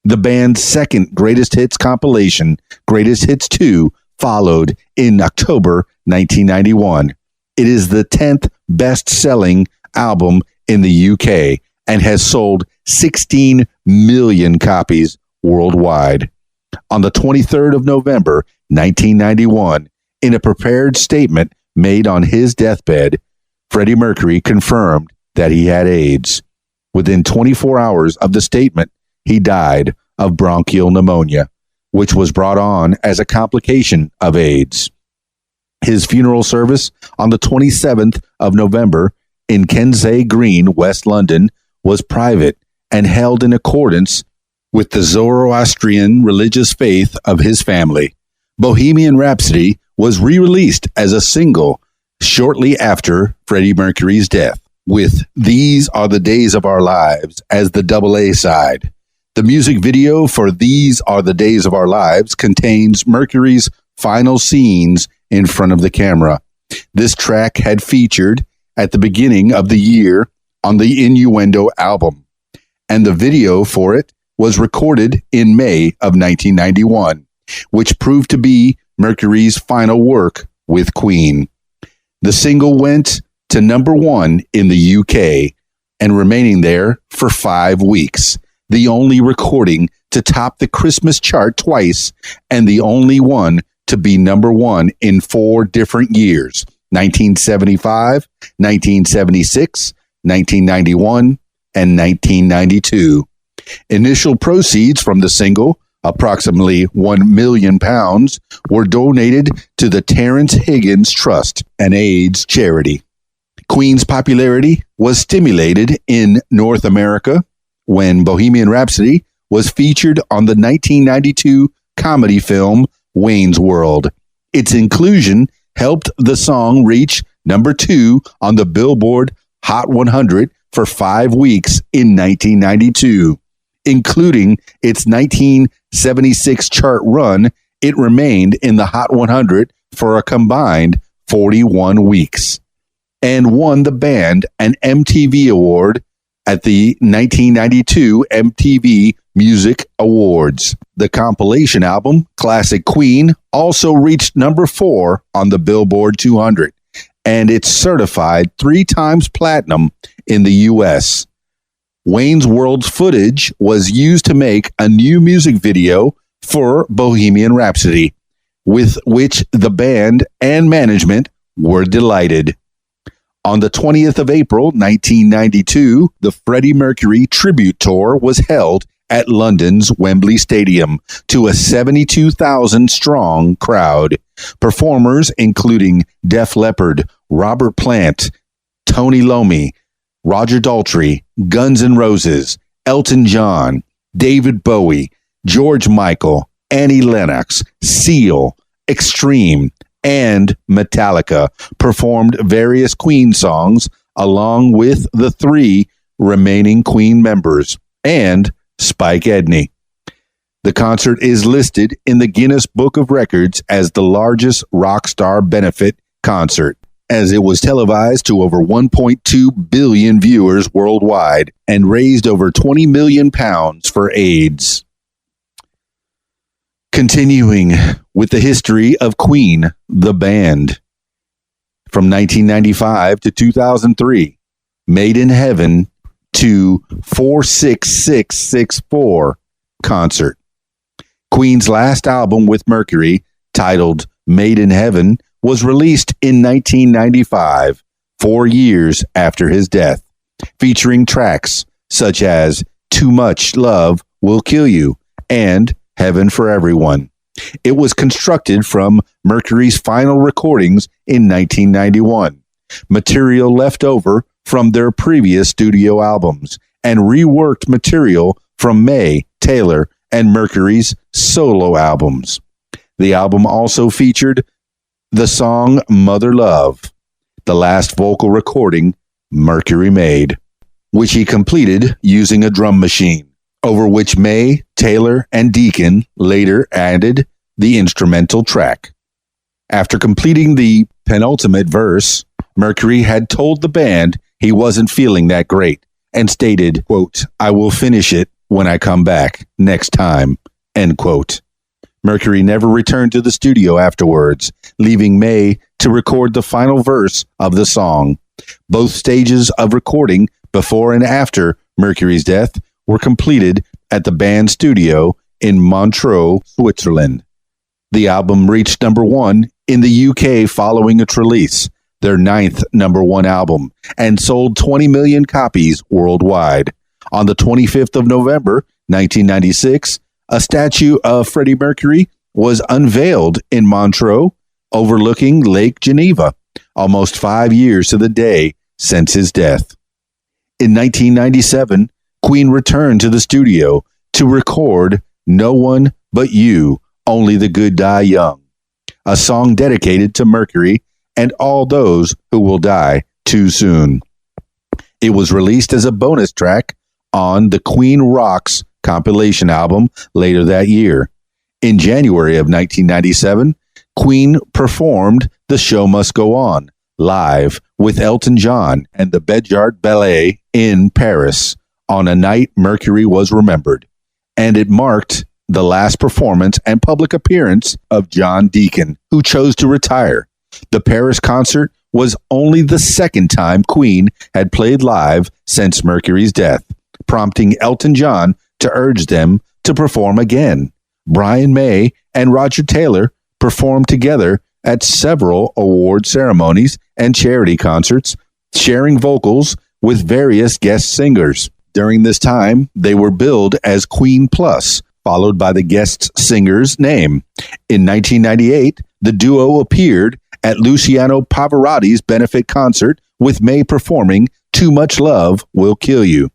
The band's second Greatest Hits compilation, Greatest Hits 2, followed in October 1991. It is the 10th best-selling album in the UK and has sold 16 million copies worldwide. On the 23rd of November, 1991, in a prepared statement made on his deathbed, Freddie Mercury confirmed that he had AIDS. Within 24 hours of the statement, he died of bronchial pneumonia, which was brought on as a complication of AIDS. His funeral service on the 27th of November in Kensal Green, West London, was private and held in accordance with the Zoroastrian religious faith of his family. Bohemian Rhapsody was re-released as a single shortly after Freddie Mercury's death, with These Are the Days of Our Lives as the AA side. The music video for These Are the Days of Our Lives contains Mercury's final scenes in front of the camera. This track had featured at the beginning of the year on the Innuendo album, and the video for it was recorded in May of 1991, which proved to be Mercury's final work with Queen. The single went to #1 in the UK and remaining there for 5 weeks, the only recording to top the Christmas chart twice and the only one to be #1 in 4 different years, 1975, 1976, 1991, and 1992. Initial proceeds from the single, approximately £1 million, were donated to the Terrence Higgins Trust, an AIDS charity. Queen's popularity was stimulated in North America when Bohemian Rhapsody was featured on the 1992 comedy film Wayne's World. Its inclusion helped the song reach #2 on the Billboard Hot 100 for 5 weeks in 1992. Including its 1976 chart run, it remained in the Hot 100 for a combined 41 weeks and won the band an MTV Award at the 1992 MTV Music Awards. The compilation album, Classic Queen, also reached #4 on the Billboard 200, and it's certified 3 times platinum in the U.S. Wayne's World footage was used to make a new music video for Bohemian Rhapsody, with which the band and management were delighted. On the 20th of April, 1992, the Freddie Mercury Tribute Tour was held at London's Wembley Stadium to a 72,000-strong crowd. Performers including Def Leppard, Robert Plant, Tony Iommi, Roger Daltrey, Guns N' Roses, Elton John, David Bowie, George Michael, Annie Lennox, Seal, Extreme, and Metallica performed various Queen songs along with the 3 remaining Queen members and Spike Edney. The concert is listed in the Guinness Book of Records as the largest rock star benefit concert, as it was televised to over 1.2 billion viewers worldwide and raised over £20 million for AIDS. Continuing with the history of Queen, the band. From 1995 to 2003, Made in Heaven to 46664 concert. Queen's last album with Mercury, titled Made in Heaven, was released in 1995, 4 years after his death, featuring tracks such as Too Much Love Will Kill You and Heaven for Everyone. It was constructed from Mercury's final recordings in 1991, material left over from their previous studio albums, and reworked material from May, Taylor, and Mercury's solo albums. The album also featured the song Mother Love, the last vocal recording Mercury made, which he completed using a drum machine, over which May, Taylor, and Deacon later added the instrumental track. After completing the penultimate verse, Mercury had told the band he wasn't feeling that great and stated, quote, "I will finish it when I come back next time," end quote. Mercury never returned to the studio afterwards, leaving May to record the final verse of the song. Both stages of recording before and after Mercury's death were completed at the band studio in Montreux, Switzerland. The album reached number 1 in the UK following its release, their 9th number 1 album, and sold 20 million copies worldwide. On the 25th of November, 1996, a statue of Freddie Mercury was unveiled in Montreux, overlooking Lake Geneva, almost 5 years to the day since his death. In 1997, Queen returned to the studio to record No One But You, Only the Good Die Young, a song dedicated to Mercury and all those who will die too soon. It was released as a bonus track on the Queen Rocks compilation album later that year. In January of 1997, Queen performed The Show Must Go On live with Elton John and the Béjart Ballet in Paris on a night Mercury was remembered, and it marked the last performance and public appearance of John Deacon, who chose to retire. The Paris concert was only the second time Queen had played live since Mercury's death, prompting Elton John to urge them to perform again. Brian May and Roger Taylor performed together at several award ceremonies and charity concerts, sharing vocals with various guest singers. During this time, they were billed as Queen Plus, followed by the guest singer's name. In 1998, the duo appeared at Luciano Pavarotti's benefit concert, with May performing Too Much Love Will Kill You,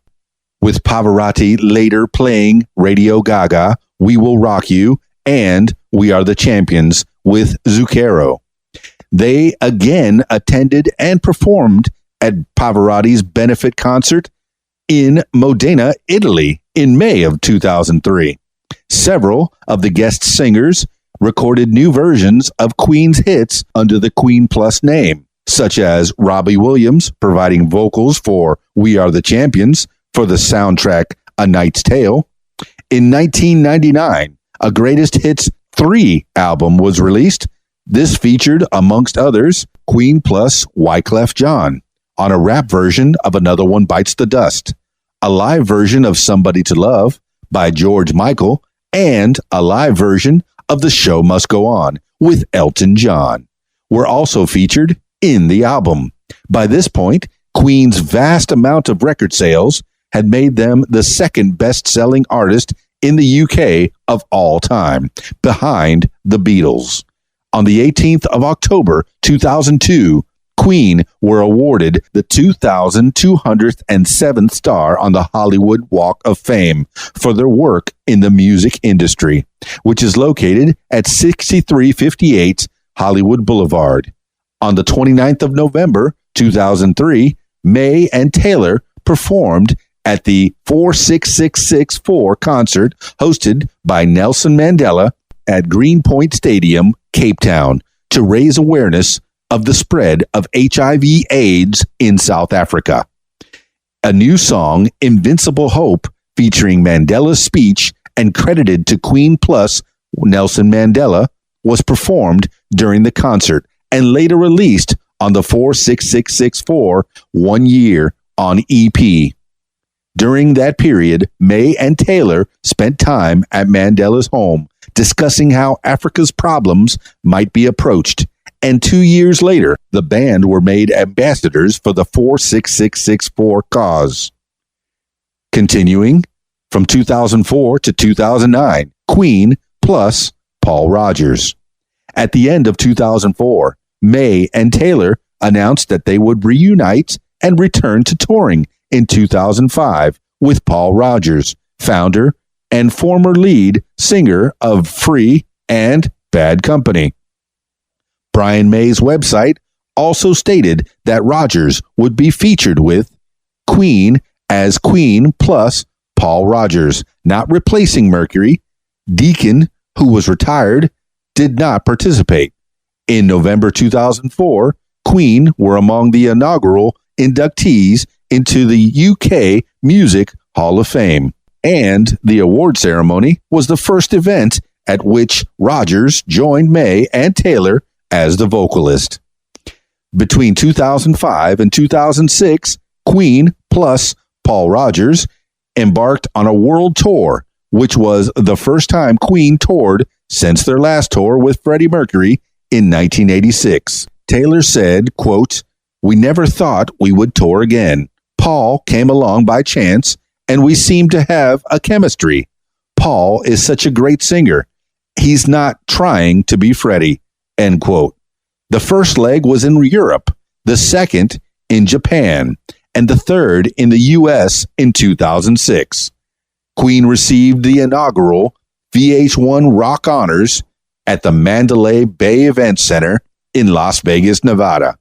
with Pavarotti later playing Radio Gaga, We Will Rock You, and We Are the Champions with Zucchero. They again attended and performed at Pavarotti's benefit concert in Modena, Italy, in May of 2003. Several of the guest singers recorded new versions of Queen's hits under the Queen Plus name, such as Robbie Williams providing vocals for We Are the Champions for the soundtrack A Knight's Tale. In 1999, a Greatest Hits 3 album was released. This featured, amongst others, Queen Plus Wyclef Jean on a rap version of Another One Bites the Dust, a live version of Somebody to Love by George Michael, and a live version of The Show Must Go On with Elton John were also featured in the album. By this point, Queen's vast amount of record sales had made them the second best-selling artist in the UK of all time, behind the Beatles. On the 18th of October, 2002, Queen were awarded the 2,207th star on the Hollywood Walk of Fame for their work in the music industry, which is located at 6358 Hollywood Boulevard. On the 29th of November, 2003, May and Taylor performed at the 46664 concert hosted by Nelson Mandela at Greenpoint Stadium, Cape Town, to raise awareness of the spread of HIV/AIDS in South Africa. A new song, Invincible Hope, featuring Mandela's speech and credited to Queen plus Nelson Mandela, was performed during the concert and later released on the 46664 1 year on EP. During that period, May and Taylor spent time at Mandela's home discussing how Africa's problems might be approached. And 2 years later, the band were made ambassadors for the 46664 cause. Continuing from 2004 to 2009, Queen plus Paul Rodgers. At the end of 2004, May and Taylor announced that they would reunite and return to touring in 2005 with Paul Rodgers, founder and former lead singer of Free and Bad Company. Brian May's website also stated that Rodgers would be featured with Queen as Queen plus Paul Rodgers, not replacing Mercury. Deacon, who was retired, did not participate. In November 2004, Queen were among the inaugural inductees into the UK Music Hall of Fame, and the award ceremony was the first event at which Rodgers joined May and Taylor as the vocalist. Between 2005 and 2006, Queen plus Paul Rodgers embarked on a world tour, which was the first time Queen toured since their last tour with Freddie Mercury in 1986. Taylor said, quote, "We never thought we would tour again. Paul came along by chance, and we seemed to have a chemistry. Paul is such a great singer. He's not trying to be Freddie," end quote. The first leg was in Europe, the second in Japan, and the third in the U.S. in 2006. Queen received the inaugural VH1 Rock Honors at the Mandalay Bay Event Center in Las Vegas, Nevada.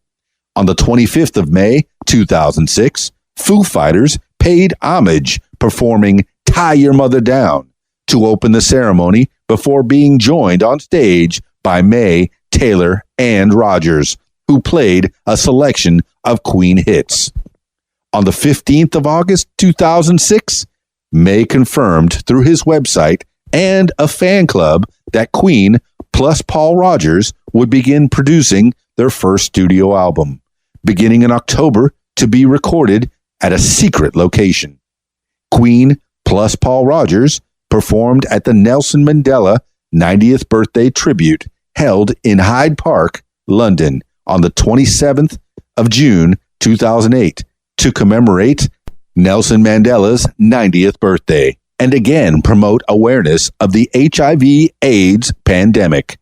On the 25th of May, 2006, Foo Fighters paid homage, performing Tie Your Mother Down to open the ceremony before being joined on stage by May, Taylor, and Rodgers, who played a selection of Queen hits. On the 15th of August, 2006, May confirmed through his website and a fan club that Queen plus Paul Rodgers would begin producing their first studio album, beginning in October, to be recorded at a secret location. Queen plus Paul Rodgers performed at the Nelson Mandela 90th birthday tribute held in Hyde Park, London, on the 27th of June, 2008, to commemorate Nelson Mandela's 90th birthday, and again promote awareness of the HIV/AIDS pandemic.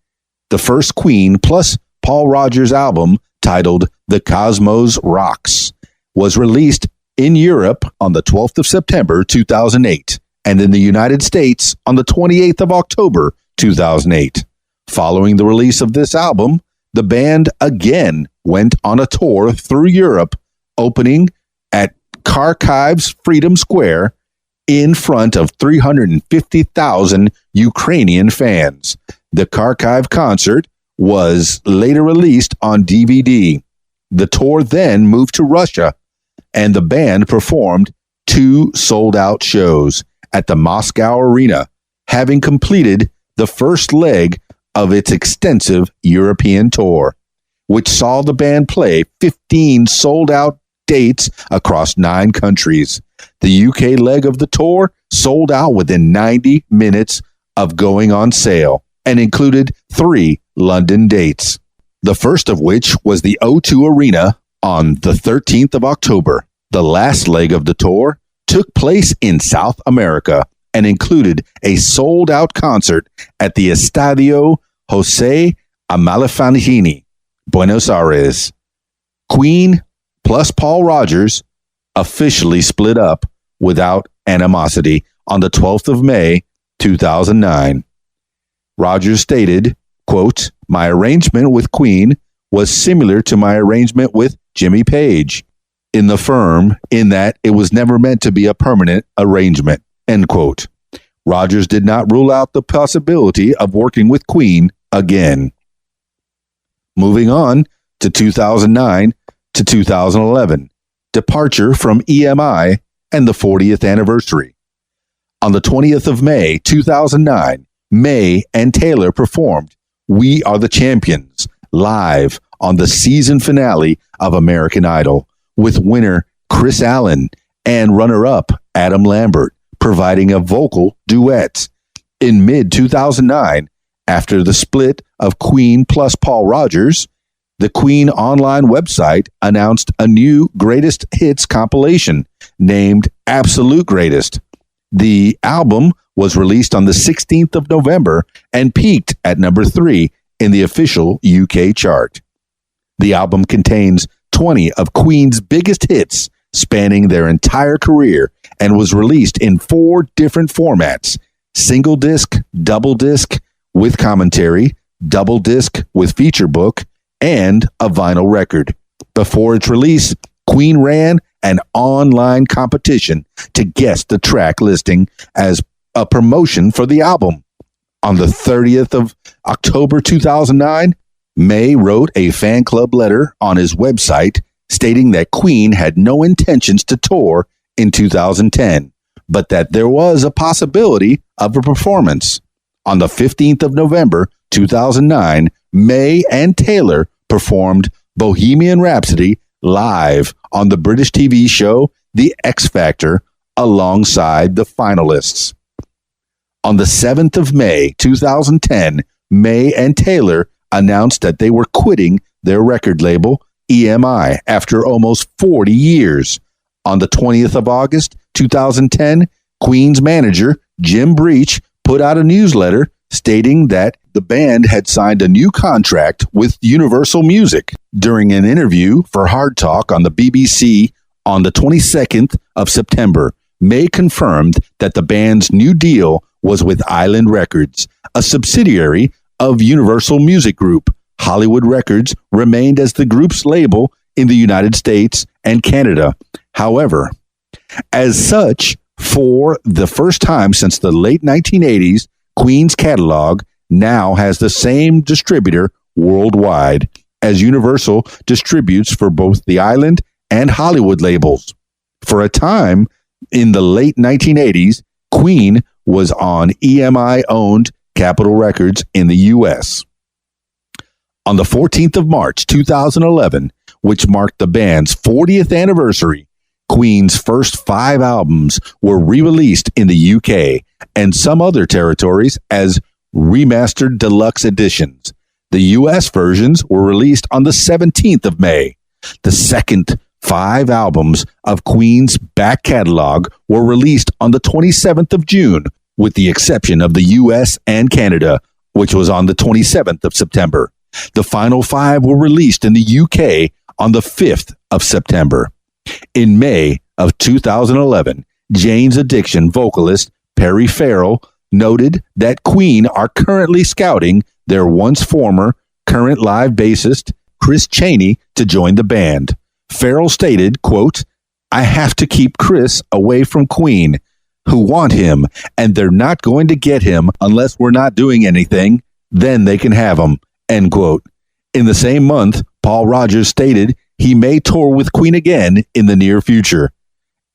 The first Queen plus Paul Rodgers album, titled The Cosmos Rocks, was released in Europe on the 12th of September 2008, and in the United States on the 28th of October 2008. Following the release of this album, the band again went on a tour through Europe, opening at Kharkiv's Freedom Square in front of 350,000 Ukrainian fans. The Kharkiv concert was later released on DVD. The tour then moved to Russia, and the band performed 2 sold-out shows at the Moscow Arena, having completed the first leg of its extensive European tour, which saw the band play 15 sold-out dates across 9 countries. The UK leg of the tour sold out within 90 minutes of going on sale and included 3 London dates, the first of which was the O2 Arena On the 13th of October, the last leg of the tour took place in South America and included a sold-out concert at the Estadio José Amalfitani, Buenos Aires. Queen plus Paul Rodgers officially split up without animosity on the 12th of May, 2009. Rodgers stated, quote, "My arrangement with Queen was similar to my arrangement with Jimmy Page in the firm, in that it was never meant to be a permanent arrangement," end quote. Rodgers did not rule out the possibility of working with Queen again. Moving on to 2009 to 2011, departure from EMI and the 40th anniversary. On the 20th of May, 2009, May and Taylor performed We Are the Champions live on the season finale of American Idol, with winner Chris Allen and runner-up Adam Lambert providing a vocal duet. In mid-2009, after the split of Queen plus Paul Rodgers, the Queen online website announced a new greatest hits compilation named Absolute Greatest. The album was released on the 16th of November and peaked at number 3 in the official UK chart. The album contains 20 of Queen's biggest hits spanning their entire career and was released in 4 different formats: single disc, double disc with commentary, double disc with feature book, and a vinyl record. Before its release, Queen ran an online competition to guess the track listing as a promotion for the album. On the 30th of October 2009, May wrote a fan club letter on his website stating that Queen had no intentions to tour in 2010, but that there was a possibility of a performance. On the 15th of November 2009, May and Taylor performed Bohemian Rhapsody live on the British TV show The X Factor alongside the finalists. On the 7th of May 2010, May and Taylor announced that they were quitting their record label, EMI, after almost 40 years. On the 20th of August 2010, Queen's manager, Jim Breach, put out a newsletter stating that the band had signed a new contract with Universal Music. During an interview for Hard Talk on the BBC on the 22nd of September, May confirmed that the band's new deal was with Island Records, a subsidiary of Universal Music Group. Hollywood Records remained as the group's label in the United States and Canada. However, as such, for the first time since the late 1980s, Queen's catalog now has the same distributor worldwide, as Universal distributes for both the Island and Hollywood labels. For a time in the late 1980s, Queen was on EMI-owned Capitol Records in the U.S. On the 14th of March 2011, which marked the band's 40th anniversary, Queen's first 5 albums were re-released in the UK and some other territories as remastered deluxe editions. The US versions were released on the 17th of May. The second 5 albums of Queen's back catalog were released on the 27th of June, with the exception of the US and Canada, which was on the 27th of September. The final 5 were released in the UK on the 5th of September. In May of 2011, Jane's Addiction vocalist Perry Farrell noted that Queen are currently scouting their once former, current live bassist Chris Chaney to join the band. Farrell stated, quote, "I have to keep Chris away from Queen, who want him, and they're not going to get him unless we're not doing anything. Then they can have him," end quote. In the same month, Paul Rodgers stated he may tour with Queen again in the near future.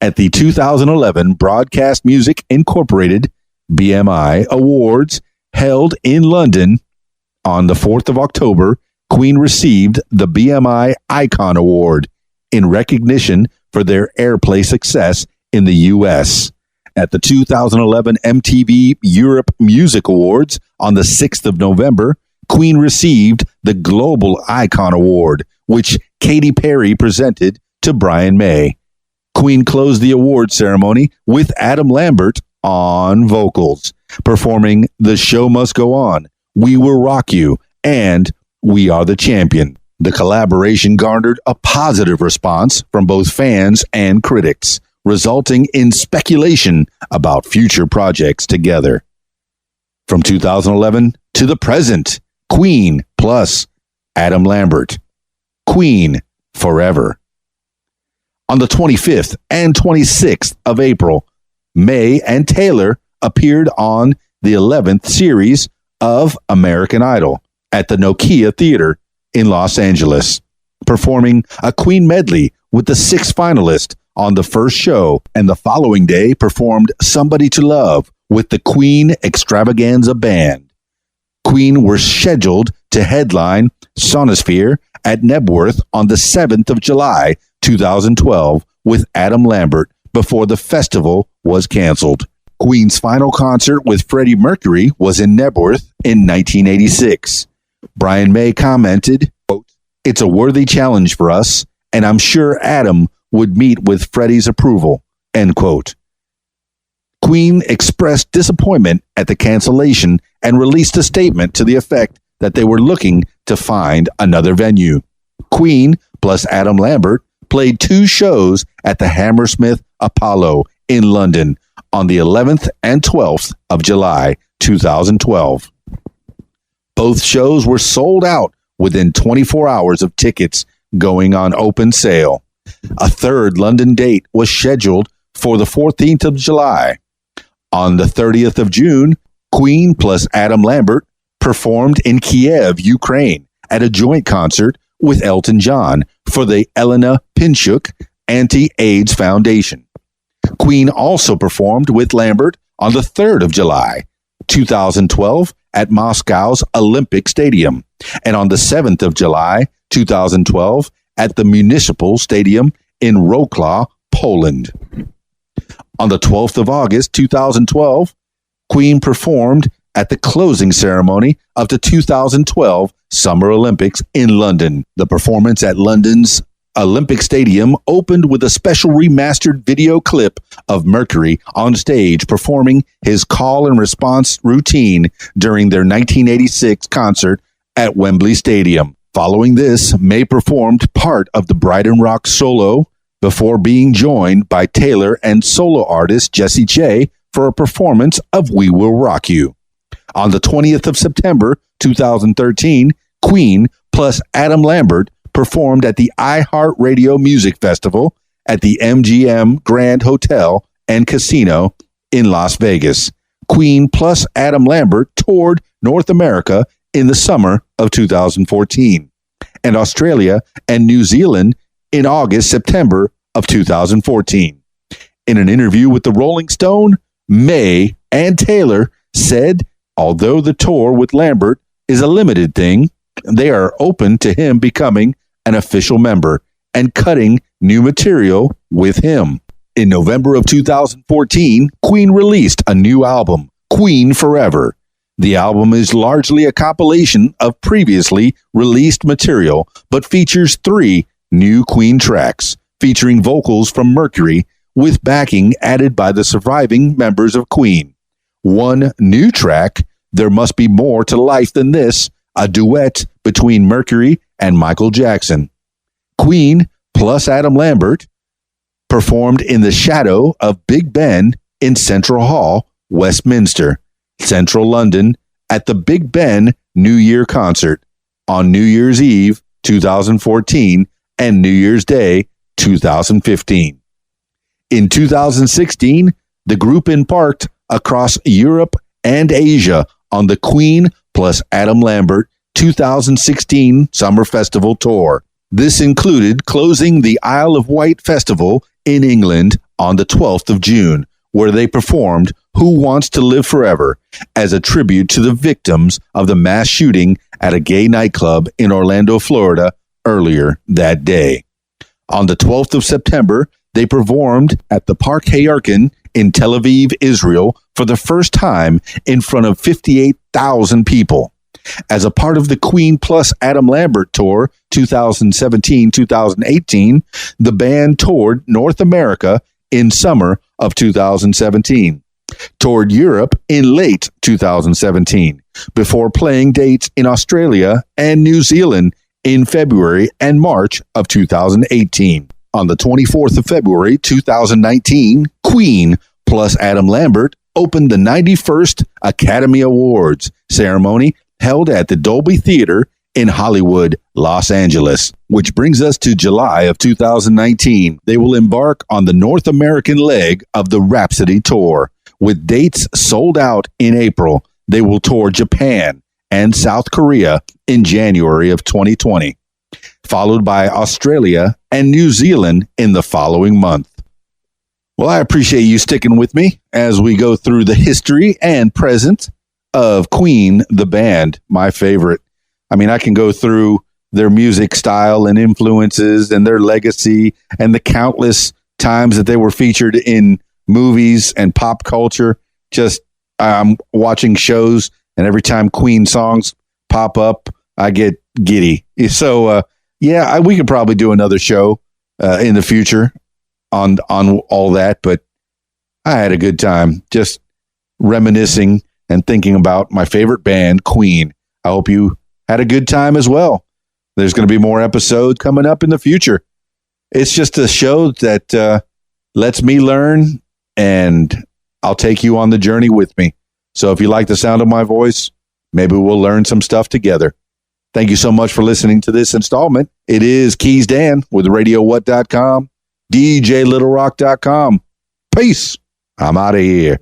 At the 2011 Broadcast Music Incorporated BMI Awards held in London on the 4th of October, Queen received the BMI Icon Award in recognition for their airplay success in the U.S. At the 2011 MTV Europe Music Awards on the 6th of November, Queen received the Global Icon Award, which Katy Perry presented to Brian May. Queen closed the award ceremony with Adam Lambert on vocals, performing The Show Must Go On, We Will Rock You, and We Are the Champion. The collaboration garnered a positive response from both fans and critics, resulting in speculation about future projects together. From 2011 to the present, Queen plus Adam Lambert. Queen forever. On the 25th and 26th of April, May and Taylor appeared on the 11th series of American Idol at the Nokia Theater in Los Angeles, performing a Queen medley with the 6 finalists on the first show, and the following day performed Somebody to Love with the Queen Extravaganza Band. Queen were scheduled to headline Sonosphere at Knebworth on the 7th of July, 2012, with Adam Lambert before the festival was canceled. Queen's final concert with Freddie Mercury was in Knebworth in 1986. Brian May commented, quote, "It's a worthy challenge for us, and I'm sure Adam would meet with Freddie's approval," end quote. Queen expressed disappointment at the cancellation and released a statement to the effect that they were looking to find another venue. Queen plus Adam Lambert played 2 shows at the Hammersmith Apollo in London on the 11th and 12th of July, 2012. Both shows were sold out within 24 hours of tickets going on open sale. A third London date was scheduled for the 14th of July. On the 30th of June, Queen plus Adam Lambert performed in Kiev, Ukraine, at a joint concert with Elton John for the Elena Pinchuk Anti-AIDS Foundation. Queen also performed with Lambert on the 3rd of July, 2012, at Moscow's Olympic Stadium, and on the 7th of July, 2012, at the Municipal Stadium in Wrocław, Poland. On the 12th of August, 2012, Queen performed at the closing ceremony of the 2012 Summer Olympics in London. The performance at London's Olympic Stadium opened with a special remastered video clip of Mercury on stage performing his call and response routine during their 1986 concert at Wembley Stadium. Following this, May performed part of the Brighton Rock solo before being joined by Taylor and solo artist Jessie J for a performance of We Will Rock You. On the 20th of September, 2013, Queen plus Adam Lambert performed at the iHeartRadio Music Festival at the MGM Grand Hotel and Casino in Las Vegas. Queen plus Adam Lambert toured North America in the summer of 2014 and Australia and New Zealand in August-September of 2014. In an interview with the Rolling Stone, May and Taylor said although the tour with Lambert is a limited thing, they are open to him becoming an official member and cutting new material with him. In November of 2014, Queen released a new album, Queen Forever. The album is largely a compilation of previously released material, but features 3 new Queen tracks, featuring vocals from Mercury with backing added by the surviving members of Queen. One new track, There Must Be More to Life Than This, a duet between Mercury and Michael Jackson. Queen plus Adam Lambert performed in the shadow of Big Ben in Central Hall, Westminster, Central London, at the Big Ben New Year concert on New Year's Eve 2014 and New Year's Day 2015. In 2016, the group embarked across Europe and Asia on the Queen plus Adam Lambert 2016 Summer Festival Tour. This included closing the Isle of Wight Festival in England on the 12th of June, where they performed Who Wants to Live Forever as a tribute to the victims of the mass shooting at a gay nightclub in Orlando, Florida, earlier that day. On the 12th of September, they performed at the Park Hayarkin in Tel Aviv, Israel, for the first time in front of 58,000 people. As a part of the Queen plus Adam Lambert Tour 2017-2018, the band toured North America in summer of 2017, toured Europe in late 2017, before playing dates in Australia and New Zealand in February and March of 2018. On the 24th of February 2019, Queen plus Adam Lambert opened the 91st Academy Awards ceremony held at the Dolby Theater in Hollywood, Los Angeles, which brings us to July of 2019. They will embark on the North American leg of the Rhapsody Tour. With dates sold out in April, they will tour Japan and South Korea in January of 2020, followed by Australia and New Zealand in the following month. Well, I appreciate you sticking with me as we go through the history and present of Queen, the band, my favorite. I mean, I can go through their music style and influences and their legacy and the countless times that they were featured in movies and pop culture. Just I'm watching shows, and every time Queen songs pop up, I get giddy. So, we could probably do another show in the future on all that, but I had a good time just reminiscing and thinking about my favorite band, Queen. I hope you had a good time as well. There's going to be more episodes coming up in the future. It's just a show that lets me learn, and I'll take you on the journey with me. So if you like the sound of my voice, maybe we'll learn some stuff together. Thank you so much for listening to this installment. It is Keys Dan with RadioWhat.com, DJLittleRock.com. Peace. I'm out of here.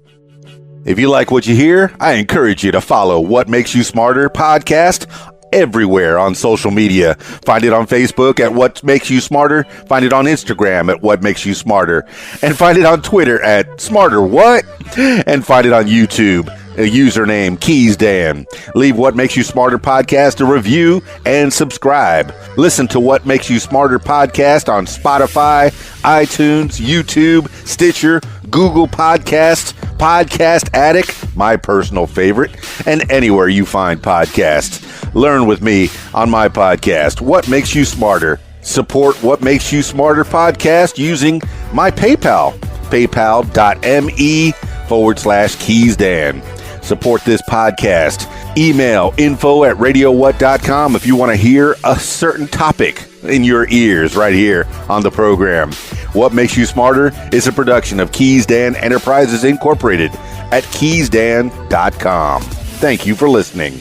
If you like what you hear, I encourage you to follow What Makes You Smarter podcast everywhere on social media. Find it on Facebook at What Makes You Smarter. Find it on Instagram at What Makes You Smarter. And find it on Twitter at Smarter What? And find it on YouTube. A username Keys Dan. Leave What Makes You Smarter podcast a review and subscribe. Listen to What Makes You Smarter podcast on Spotify, iTunes, YouTube, Stitcher, Google Podcasts, Podcast Addict, my personal favorite, and anywhere you find podcasts. Learn with me on my podcast, What Makes You Smarter. Support What Makes You Smarter podcast using my PayPal, paypal.me/KeysDan. Support this podcast. Email info@radiowhat.com if you want to hear a certain topic in your ears right here on the program. What Makes You Smarter is a production of Keys Dan Enterprises Incorporated at keysdan.com. Thank you for listening.